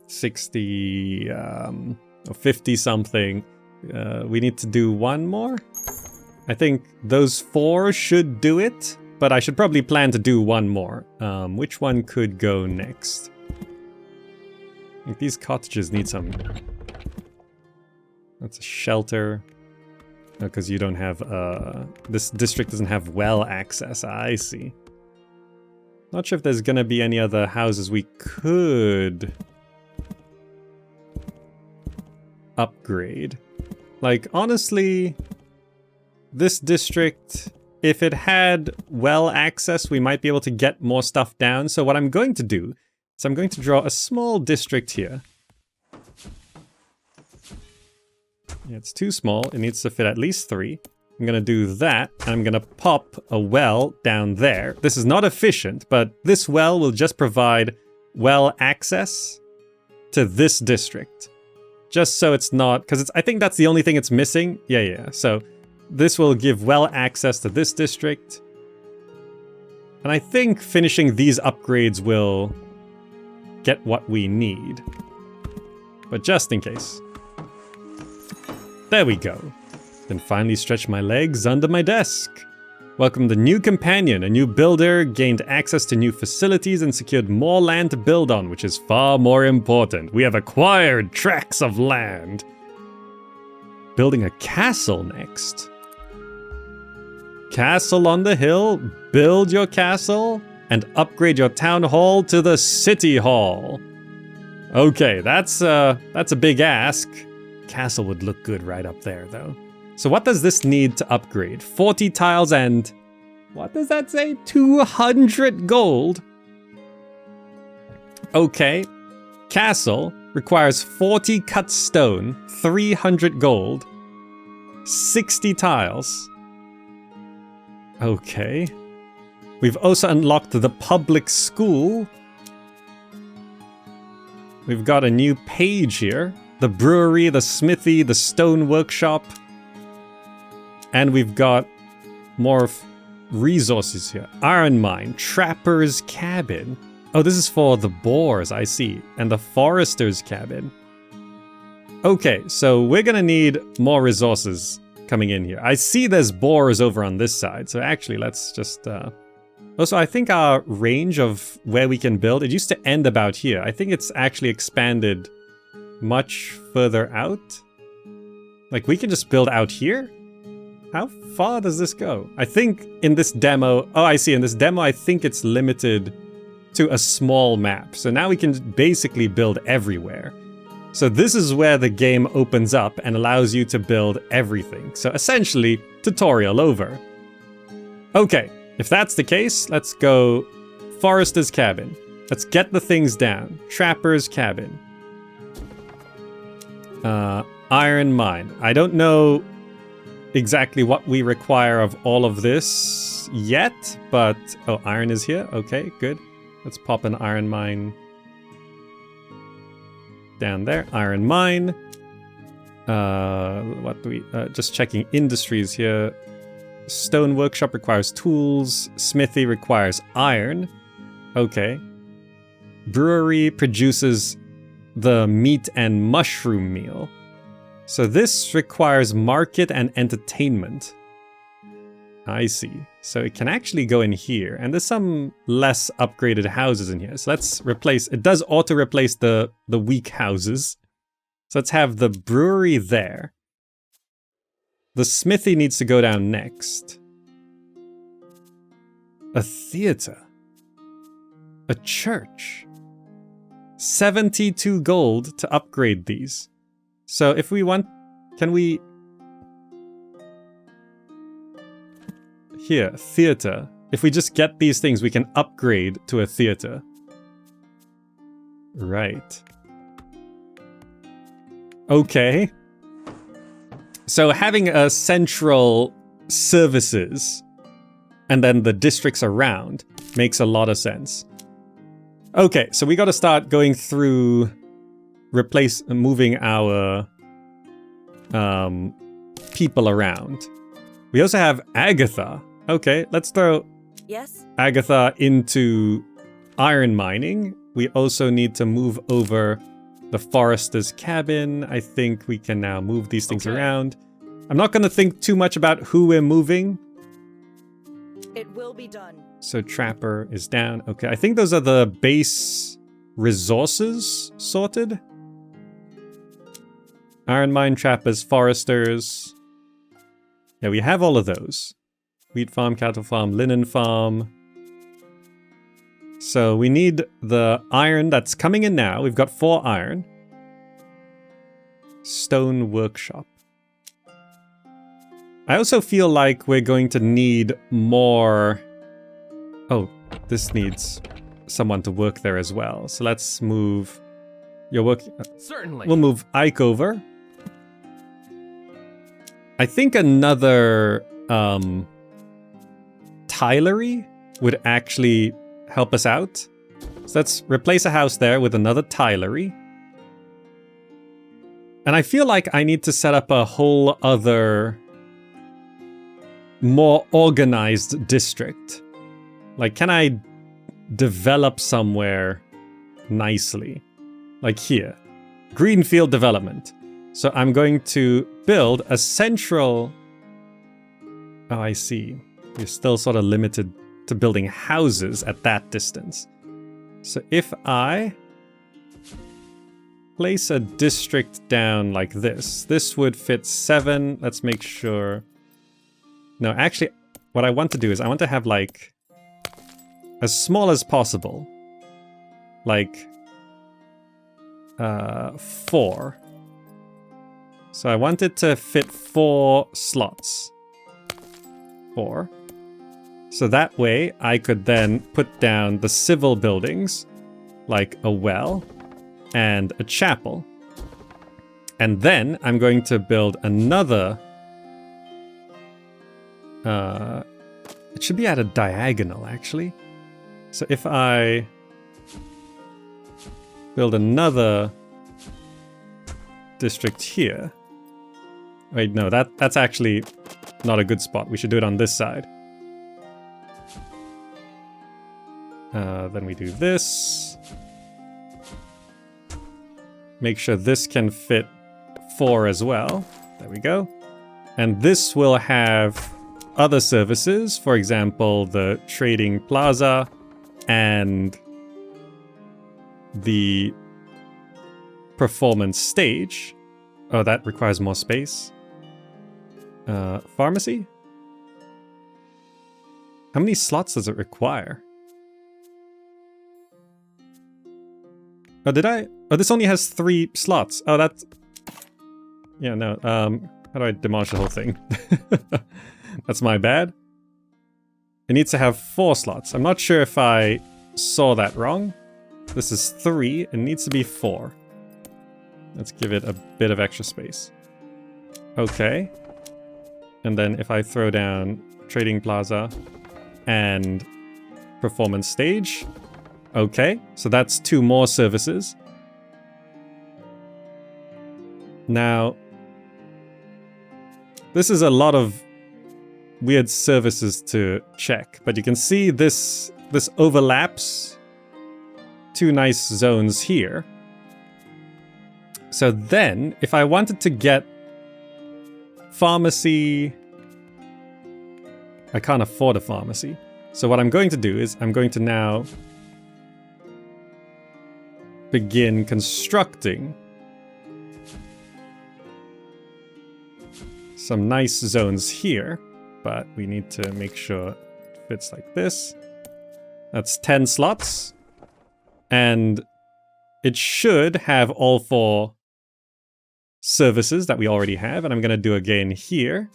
A: 60 or 50 something. We need to do one more. I think those 4 should do it, but I should probably plan to do one more. Which one could go next? I think these cottages need some... That's a shelter. Because you don't have, this district doesn't have well access. I see. Not sure if there's gonna be any other houses we could upgrade. Like, honestly, this district, if it had well access, we might be able to get more stuff down. So what I'm going to do is I'm going to draw a small district here. It's too small, it needs to fit at least 3. I'm gonna do that, and I'm gonna pop a well down there. This is not efficient, but this well will just provide well access to this district. Just so it's not, because I think that's the only thing it's missing. Yeah, so this will give well access to this district. And I think finishing these upgrades will get what we need. But just in case. There we go. Then finally stretch my legs under my desk. Welcome the new companion. A new builder gained access to new facilities and secured more land to build on, which is far more important. We have acquired tracts of land. Building a castle next. Castle on the hill. Build your castle and upgrade your town hall to the city hall. Okay, that's a big ask. Castle would look good right up there, though. So what does this need to upgrade? 40 tiles and... what does that say? 200 gold? Okay. Castle requires 40 cut stone, 300 gold, 60 tiles. Okay. We've also unlocked the public school. We've got a new page here. The brewery, the smithy, the stone workshop. And we've got more resources here. Iron mine, trapper's cabin. Oh, this is for the boars, I see. And the forester's cabin. Okay, so we're gonna need more resources coming in here. I see there's bores over on this side, so actually let's just... Also, I think our range of where we can build, it used to end about here. I think it's actually expanded much further out. Like, we can just build out here? How far does this go? I think in this demo... Oh, I see. In this demo, I think it's limited to a small map. So now we can basically build everywhere. So this is where the game opens up and allows you to build everything. So essentially, tutorial over. Okay, if that's the case, let's go Forester's Cabin. Let's get the things down. Trapper's Cabin. Iron Mine. I don't know exactly what we require of all of this yet, but... Oh, iron is here. Okay, good. Let's pop an iron mine down there. Iron mine. What do we... just checking industries here. Stone workshop requires tools. Smithy requires iron. Okay. Brewery produces the meat and mushroom meal. So this requires market and entertainment. I see. So it can actually go in here. And there's some less upgraded houses in here. So let's replace... It does auto-replace the weak houses. So let's have the brewery there. The smithy needs to go down next. A theater. A church. 72 gold to upgrade these. So if we want... Can we... Here, theater. If we just get these things, we can upgrade to a theater. Right. Okay. So having a central services and then the districts around makes a lot of sense. Okay, so we got to start going through moving our people around. We also have Agatha. Okay, let's throw Agatha into iron mining. We also need to move over the Forester's Cabin. I think we can now move these things around. I'm not going to think too much about who we're moving.
B: It will be done.
A: So Trapper is down. Okay, I think those are the base resources sorted. Iron mine, trappers, foresters. Yeah, we have all of those. Wheat farm, cattle farm, linen farm. So we need the iron that's coming in now. We've got 4 iron. Stone workshop. I also feel like we're going to need more... Oh, this needs someone to work there as well. So let's move... You're working...
C: Certainly.
A: We'll move Ike over. I think another tilery would actually help us out. So let's replace a house there with another tilery. And I feel like I need to set up a whole other more organized district. Like, can I develop somewhere nicely? Like here. Greenfield development. So I'm going to build a central... Oh, I see. You're still sort of limited to building houses at that distance. So if I place a district down like this, this would fit 7. Let's make sure... No, actually, what I want to do is I want to have, like, as small as possible. Like, 4. So I want it to fit 4 slots. 4. So that way I could then put down the civil buildings, like a well and a chapel. And then I'm going to build another... it should be at a diagonal, actually. So if I build another district here... Wait, no, that's actually not a good spot. We should do it on this side. Then we do this. Make sure this can fit 4 as well. There we go. And this will have other services, for example, the trading plaza and the performance stage. Oh, that requires more space. Pharmacy? How many slots does it require? Oh, did I? Oh, this only has 3 slots. Oh, that's... Yeah, no. How do I demolish the whole thing? That's my bad. It needs to have 4 slots. I'm not sure if I saw that wrong. This is 3. It needs to be 4. Let's give it a bit of extra space. Okay. And then if I throw down Trading Plaza and Performance Stage. Okay, so that's 2 more services. Now, this is a lot of weird services to check, but you can see this overlaps 2 nice zones here. So then, if I wanted to get pharmacy, I can't afford a pharmacy. So what I'm going to do is I'm going to now begin constructing some nice zones here, but we need to make sure it fits like this. That's 10 slots. And it should have all 4 services that we already have, and I'm going to do again here.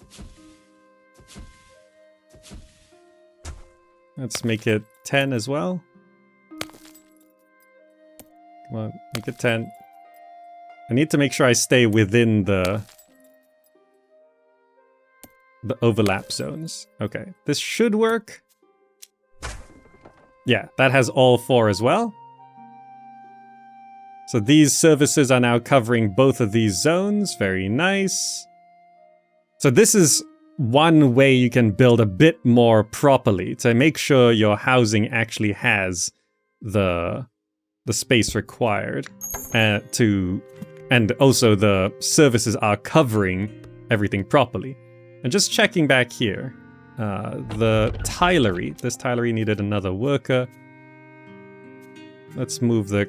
A: Let's make it 10 as well. Come on, make it 10. I need to make sure I stay within the overlap zones. Okay, this should work. Yeah, that has all 4 as well. So these services are now covering both of these zones. Very nice. So this is one way you can build a bit more properly to make sure your housing actually has the space required and also the services are covering everything properly. And just checking back here, the tilery. This tilery needed another worker. Let's move the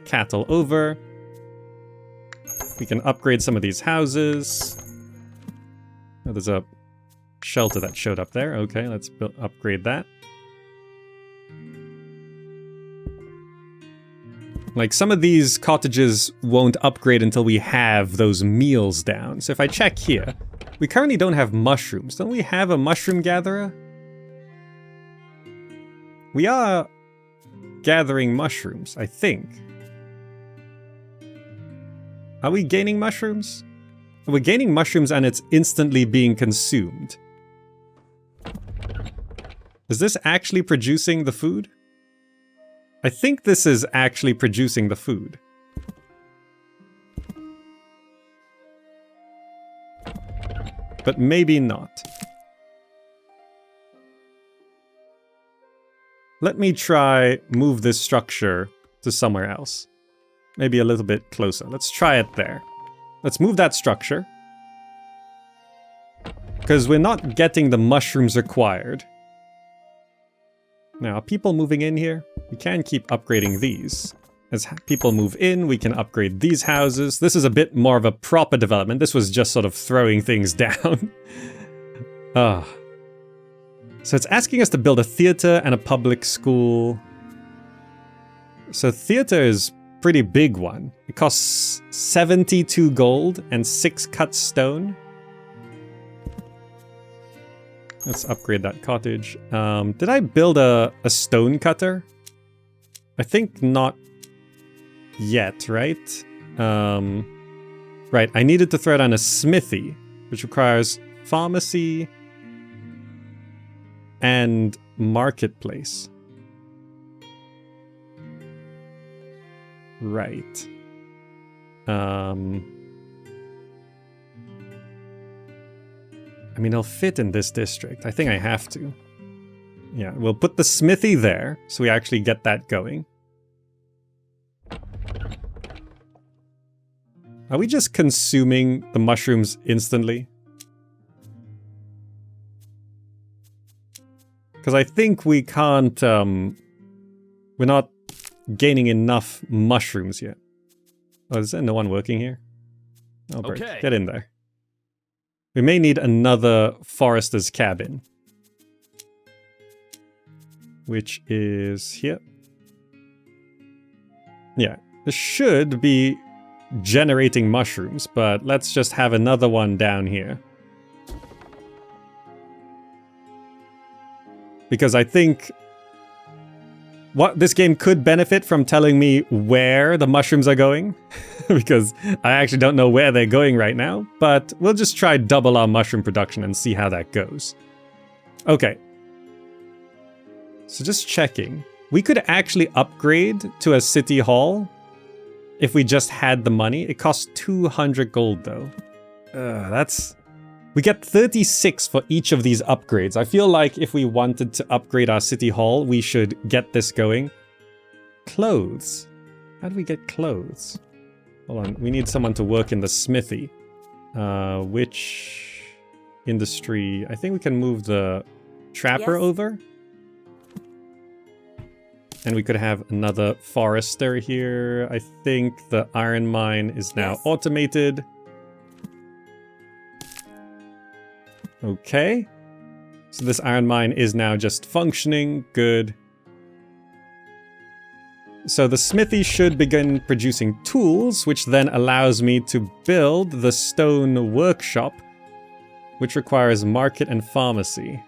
A: cattle over. We can upgrade some of these houses. Oh, there's a shelter that showed up there. Okay, let's upgrade that. Like, some of these cottages won't upgrade until we have those meals down. So if I check here, we currently don't have mushrooms. Don't we have a mushroom gatherer? We are gathering mushrooms, I think. Are we gaining mushrooms? We're gaining mushrooms and it's instantly being consumed. Is this actually producing the food? I think this is actually producing the food. But maybe not. Let me try move this structure to somewhere else. Maybe a little bit closer. Let's try it there. Let's move that structure. Because we're not getting the mushrooms required. Now, are people moving in here? We can keep upgrading these. As people move in, we can upgrade these houses. This is a bit more of a proper development. This was just sort of throwing things down. So it's asking us to build a theater and a public school. So theater is a pretty big one. It costs 72 gold and 6 cut stone. Let's upgrade that cottage. Did I build a stone cutter? I think not yet, right? Right, I needed to throw down a smithy, which requires pharmacy and marketplace. Right. I mean, it'll fit in this district. I think I have to. Yeah, we'll put the smithy there, so we actually get that going. Are we just consuming the mushrooms instantly? Because I think we can't, we're not gaining enough mushrooms yet. Oh, is there no one working here? Oh, Bert,
C: Okay.
A: get in there. We may need another forester's cabin. Which is here. Yeah, this should be generating mushrooms, but let's just have another one down here. Because I think what this game could benefit from telling me where the mushrooms are going. Because I actually don't know where they're going right now. But we'll just try double our mushroom production and see how that goes. Okay. So just checking. We could actually upgrade to a city hall if we just had the money. It costs 200 gold though. That's... We get 36 for each of these upgrades. I feel like if we wanted to upgrade our city hall, we should get this going. Clothes. How do we get clothes? Hold on, we need someone to work in the smithy. Which industry? I think we can move the trapper over. And we could have another forester here. I think the iron mine is now automated. Okay. So this iron mine is now just functioning. Good. So the smithy should begin producing tools, which then allows me to build the stone workshop, which requires market and pharmacy.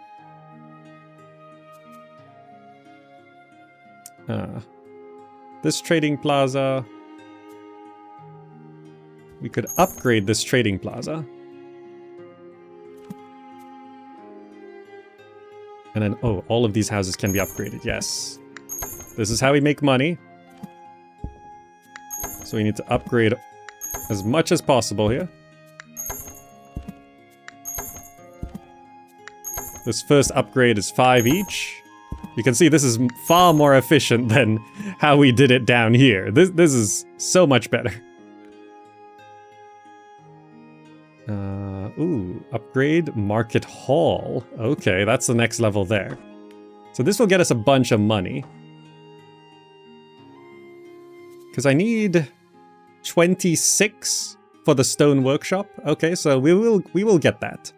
A: This trading plaza. We could upgrade this trading plaza. And then, oh, all of these houses can be upgraded. Yes. This is how we make money. So we need to upgrade as much as possible here. This first upgrade is 5 each. You can see this is far more efficient than how we did it down here. This is so much better. Ooh, upgrade market hall. Okay, that's the next level there. So this will get us a bunch of money. Because I need 26 for the stone workshop. Okay, so we will get that.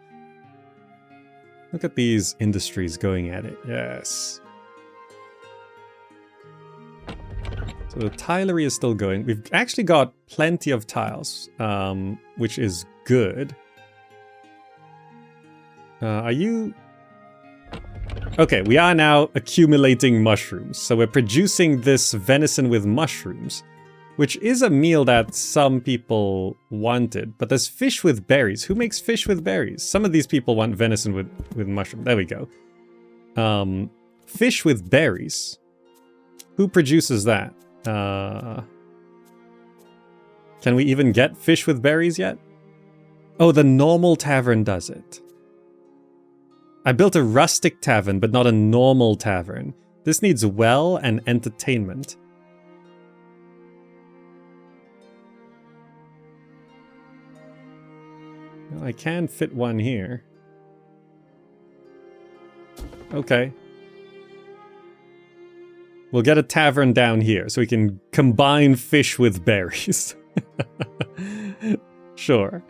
A: Look at these industries going at it. Yes. So the tilery is still going. We've actually got plenty of tiles, which is good. Are you... Okay, we are now accumulating mushrooms. So we're producing this venison with mushrooms, which is a meal that some people wanted. But there's fish with berries. Who makes fish with berries? Some of these people want venison with mushroom. There we go. Fish with berries. Who produces that? Can we even get fish with berries yet? Oh, the normal tavern does it. I built a rustic tavern, but not a normal tavern. This needs well and entertainment. Well, I can fit one here. Okay. We'll get a tavern down here, so we can combine fish with berries. Sure.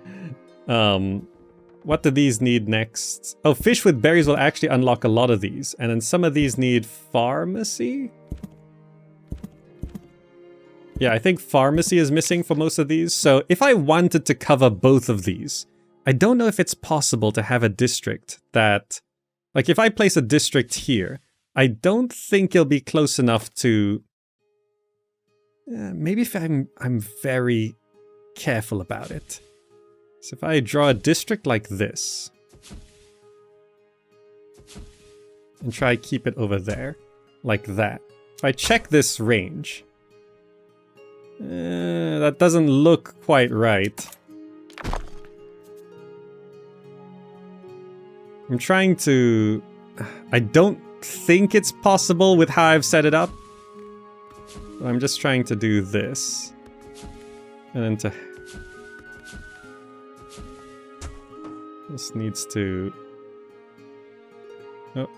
A: What do these need next? Oh, fish with berries will actually unlock a lot of these. And then some of these need pharmacy? Yeah, I think pharmacy is missing for most of these. So if I wanted to cover both of these, I don't know if it's possible to have a district that... Like, if I place a district here, I don't think it'll be close enough to... maybe if I'm very careful about it. So if I draw a district like this, and try keep it over there, like that. If I check this range, that doesn't look quite right. I'm trying to... I don't think it's possible with how I've set it up. I'm just trying to do this. And then to This needs to... Oh.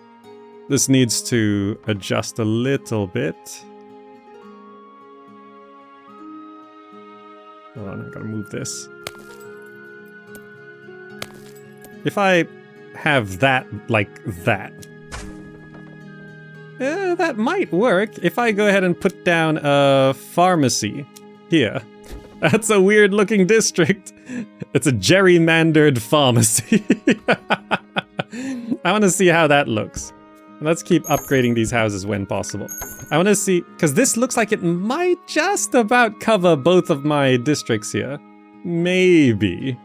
A: This needs to adjust a little bit. Hold on, I gotta move this. If I have that like that, that might work. If I go ahead and put down a pharmacy here. That's a weird looking district. It's a gerrymandered pharmacy. I want to see how that looks. Let's keep upgrading these houses when possible. I want to see, because this looks like it might just about cover both of my districts here. Maybe.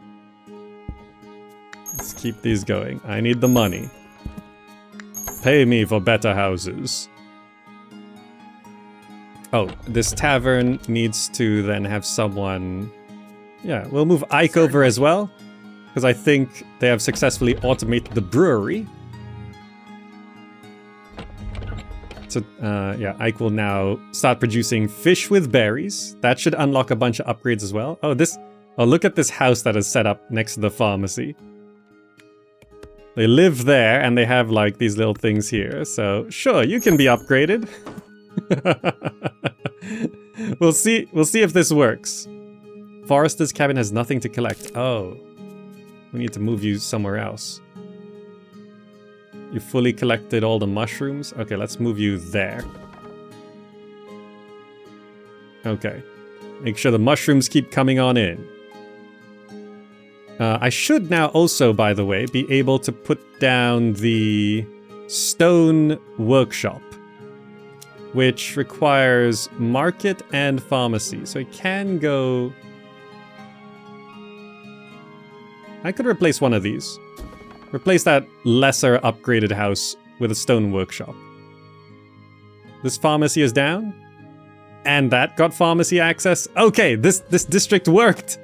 A: Let's keep these going. I need the money. Pay me for better houses. Oh, this tavern needs to then have someone... Yeah, we'll move Ike over as well, because I think they have successfully automated the brewery. So, yeah, Ike will now start producing fish with berries. That should unlock a bunch of upgrades as well. Oh, look at this house that is set up next to the pharmacy. They live there, and they have, like, these little things here. So, sure, you can be upgraded. We'll see if this works. Forester's cabin has nothing to collect. Oh. We need to move you somewhere else. You fully collected all the mushrooms? Okay, let's move you there. Okay. Make sure the mushrooms keep coming on in. I should now also, by the way, be able to put down the stone workshop, which requires market and pharmacy. So it can go... I could replace one of these. Replace that lesser upgraded house with a stone workshop. This pharmacy is down. And that got pharmacy access. Okay, this district worked.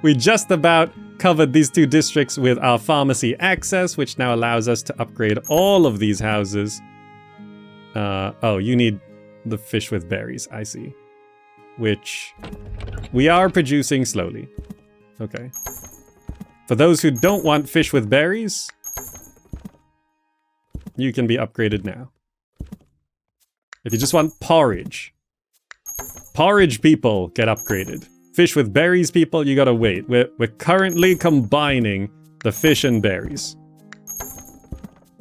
A: We just about covered these two districts with our pharmacy access, which now allows us to upgrade all of these houses. Oh, you need the fish with berries, I see. Which we are producing slowly. Okay. For those who don't want fish with berries, you can be upgraded now. If you just want porridge, porridge people get upgraded. Fish with berries people, you gotta wait. We're currently combining the fish and berries.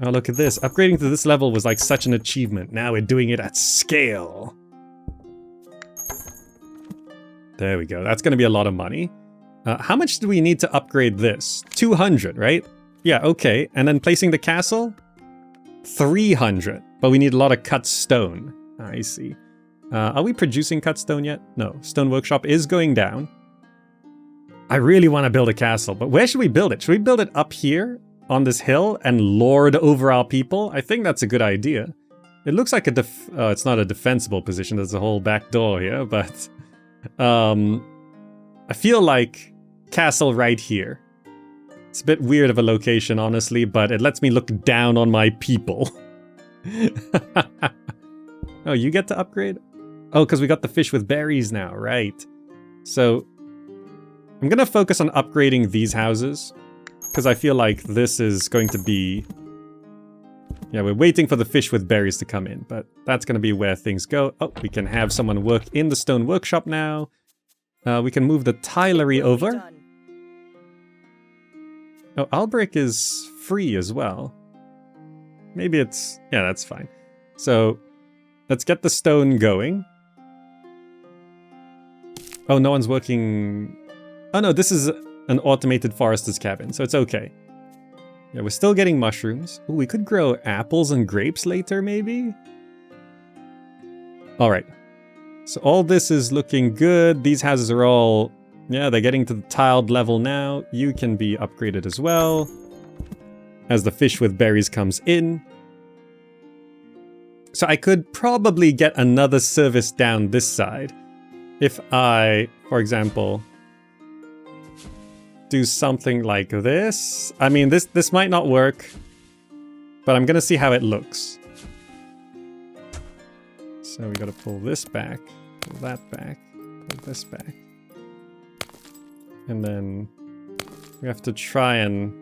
A: Oh, look at this. Upgrading to this level was like such an achievement. Now we're doing it at scale. There we go. That's gonna be a lot of money. How much do we need to upgrade this? 200, right? Yeah, okay. And then placing the castle? 300. But we need a lot of cut stone. I see. Are we producing cut stone yet? No. Stone workshop is going down. I really want to build a castle, but where should we build it? Should we build it up here on this hill and lord over our people? I think that's a good idea. It looks like a it's not a defensible position. There's a whole back door here, but I feel like castle right here. It's a bit weird of a location, honestly, but it lets me look down on my people. Oh, you get to upgrade? Oh, because we got the fish with berries now, right. So, I'm gonna focus on upgrading these houses, because I feel like this is going to be... Yeah, we're waiting for the fish with berries to come in, but that's gonna be where things go. Oh, we can have someone work in the stone workshop now. We can move the tilery over. Oh, Albrecht is free as well. Maybe it's... Yeah, that's fine. So, let's get the stone going. Oh, no one's working... Oh no, this is an automated forester's cabin, so it's okay. Yeah, we're still getting mushrooms. Ooh, we could grow apples and grapes later, maybe? Alright. So all this is looking good. These houses are all... Yeah, they're getting to the tiled level now. You can be upgraded as well. As the fish with berries comes in. So I could probably get another service down this side. If I, for example, do something like this. I mean, this might not work, but I'm gonna see how it looks. So we gotta pull this back, pull that back, pull this back. And then We have to try and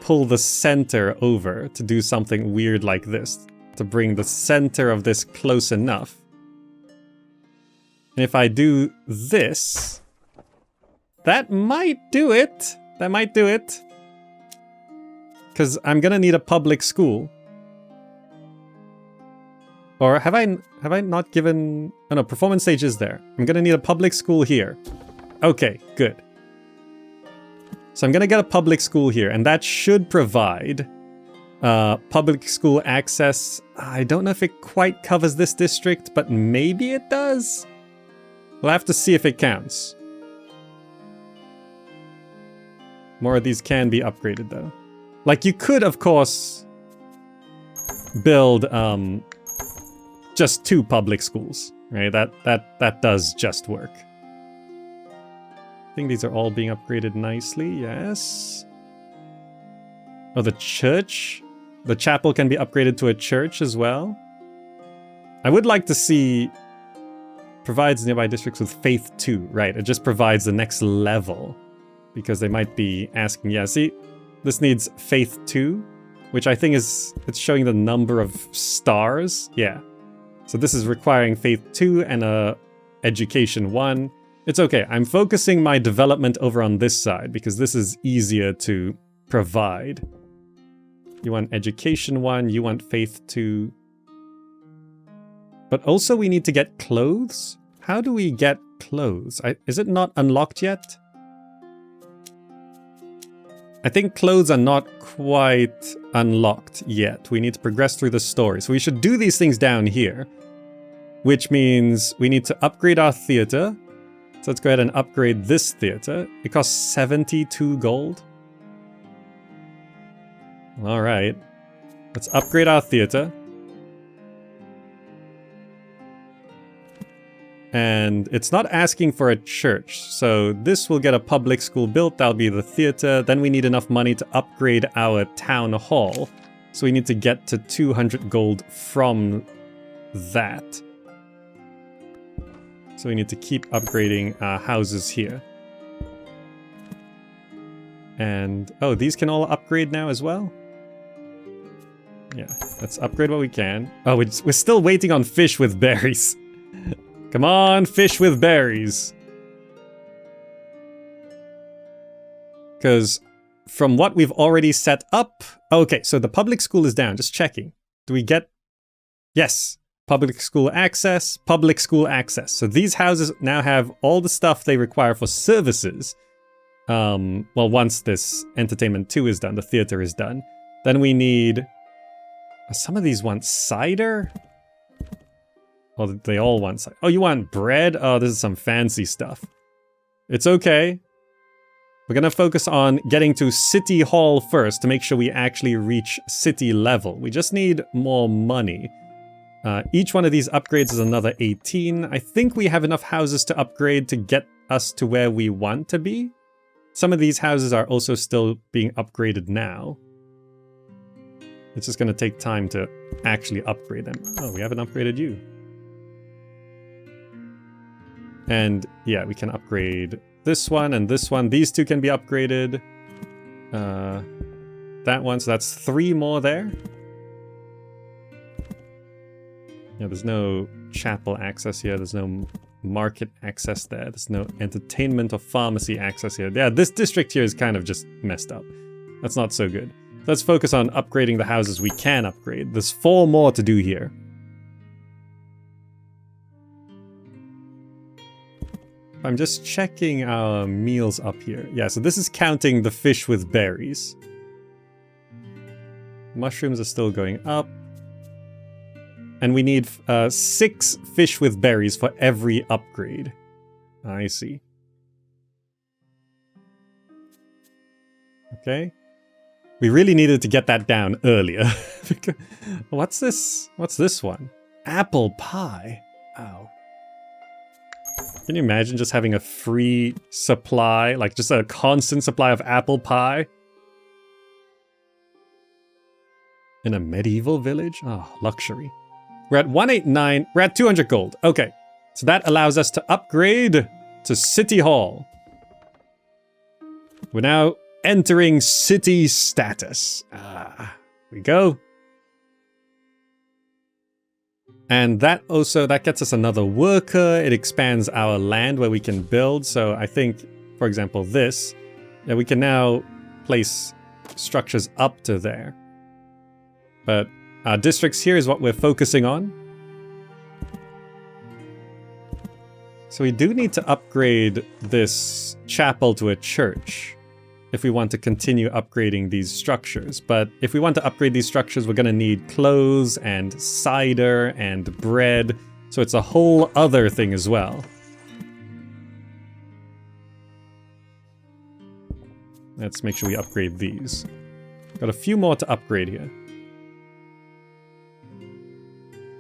A: pull the center over to do something weird like this. To bring the center of this close enough. And if I do this, that might do it. That might do it. Because I'm gonna need a public school. Or have I not given... Oh no, performance stage is there. I'm gonna need a public school here. Okay, good. So I'm gonna get a public school here, and that should provide public school access. I don't know if it quite covers this district, but maybe it does. We'll have to see if it counts. More of these can be upgraded though. Like you could, of course, build just 2 public schools, right? That does just work. I think these are all being upgraded nicely, yes. Oh, the church? The chapel can be upgraded to a church as well. I would like to see... Provides nearby districts with Faith 2, right? It just provides the next level. Because they might be asking, yeah, see? This needs Faith 2, which I think is... It's showing the number of stars. Yeah. So this is requiring Faith 2 and Education 1. It's okay, I'm focusing my development over on this side because this is easier to provide. You want Education 1, you want Faith 2. But also we need to get clothes? How do we get clothes? Is it not unlocked yet? I think clothes are not quite unlocked yet. We need to progress through the story. So we should do these things down here. Which means we need to upgrade our theater. So let's go ahead and upgrade this theater. It costs 72 gold. Alright. Let's upgrade our theater. And it's not asking for a church. So this will get a public school built. That'll be the theater. Then we need enough money to upgrade our town hall. So we need to get to 200 gold from that. So we need to keep upgrading our houses here. And, oh, these can all upgrade now as well? Yeah, let's upgrade what we can. Oh, we're still waiting on fish with berries. Come on, fish with berries. Because from what we've already set up... Okay, so the public school is down, just checking. Do we get... Yes. Public school access, public school access. So these houses now have all the stuff they require for services. Well, once this Entertainment 2 is done, the theater is done. Then we need... Some of these want cider? Oh, they all want cider. Oh, you want bread? Oh, this is some fancy stuff. It's okay. We're gonna focus on getting to City Hall first to make sure we actually reach city level. We just need more money. Each one of these upgrades is another 18. I think we have enough houses to upgrade to get us to where we want to be. Some of these houses are also still being upgraded now. It's just going to take time to actually upgrade them. Oh, we haven't upgraded you. And yeah, we can upgrade this one and this one. These two can be upgraded. That one, so that's 3 more there. Yeah, there's no chapel access here. There's no market access there. There's no entertainment or pharmacy access here. Yeah, this district here is kind of just messed up. That's not so good. Let's focus on upgrading the houses we can upgrade. There's 4 more to do here. I'm just checking our meals up here. Yeah, so this is counting the fish with berries. Mushrooms are still going up. And we need 6 fish with berries for every upgrade. I see. Okay. We really needed to get that down earlier. What's this? What's this one? Apple pie. Ow. Can you imagine just having a free supply, like just a constant supply of apple pie? In a medieval village? Oh, luxury. We're at 189, we're at 200 gold. Okay, so that allows us to upgrade to City Hall. We're now entering city status. Here we go. And that gets us another worker. It expands our land where we can build. So I think, for example, this, yeah, we can now place structures up to there. But our districts here is what we're focusing on. So we do need to upgrade this chapel to a church if we want to continue upgrading these structures. But if we want to upgrade these structures, we're going to need clothes and cider and bread. So it's a whole other thing as well. Let's make sure we upgrade these. Got a few more to upgrade here.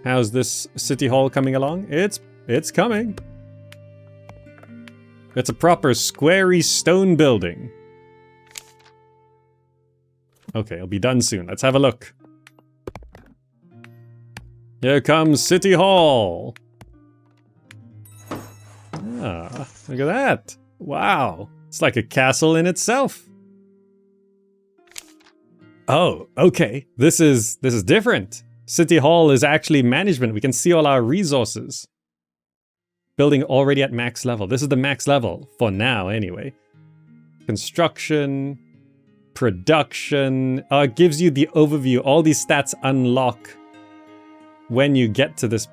A: How's this city hall coming along? It's coming. It's a proper squarey stone building. Okay, it'll be done soon. Let's have a look. Here comes City Hall. Ah, look at that. Wow. It's like a castle in itself. Oh, okay. This is different. City Hall is actually management. We can see all our resources. Building already at max level. This is the max level for now anyway. Construction, production. It gives you the overview. All these stats unlock when you get to this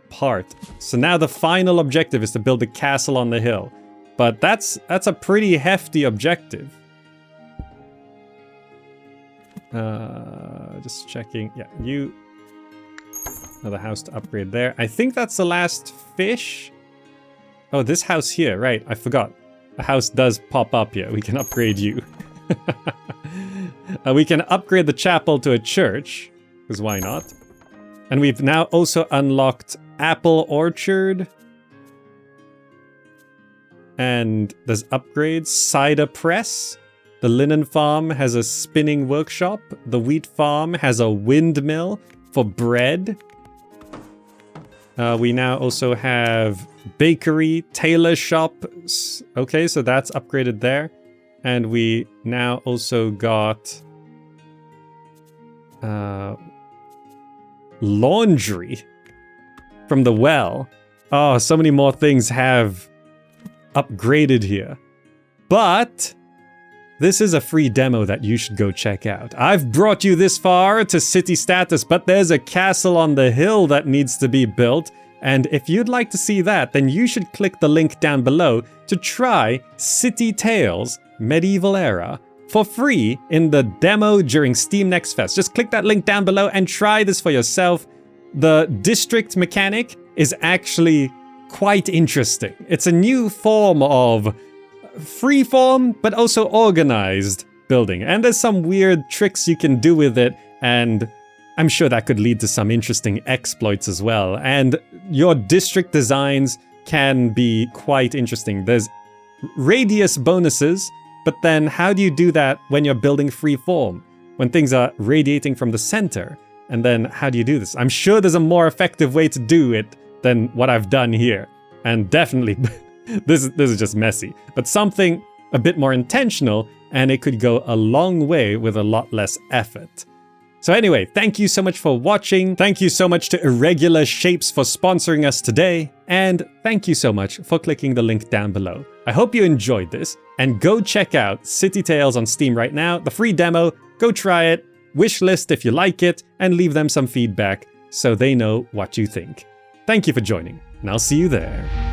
A: part. So now the final objective is to build a castle on the hill. But that's a pretty hefty objective. Just checking. Yeah, another house to upgrade there. I think that's the last fish. Oh, this house here, right. I forgot. A house does pop up here. We can upgrade you. We can upgrade the chapel to a church, because why not? And we've now also unlocked Apple Orchard. And there's upgrades. Cider Press. The linen farm has a spinning workshop. The wheat farm has a windmill for bread. We now also have bakery, tailor shop. Okay, so that's upgraded there. And we now also got laundry from the well. Oh, so many more things have upgraded here. But this is a free demo that you should go check out. I've brought you this far to city status, but there's a castle on the hill that needs to be built. And if you'd like to see that, then you should click the link down below to try City Tales Medieval Era for free in the demo during Steam Next Fest. Just click that link down below and try this for yourself. The district mechanic is actually quite interesting. It's a new form of freeform, but also organized building. And there's some weird tricks you can do with it, and I'm sure that could lead to some interesting exploits as well. And your district designs can be quite interesting. There's radius bonuses, but then how do you do that when you're building freeform? When things are radiating from the center? And then how do you do this? I'm sure there's a more effective way to do it than what I've done here. And definitely, this is just messy. But something a bit more intentional, and it could go a long way with a lot less effort. So anyway, thank you so much for watching. Thank you so much to Irregular Shapes for sponsoring us today. And thank you so much for clicking the link down below. I hope you enjoyed this, and go check out City Tales on Steam right now. The free demo, go try it, wishlist if you like it, and leave them some feedback so they know what you think. Thank you for joining, and I'll see you there.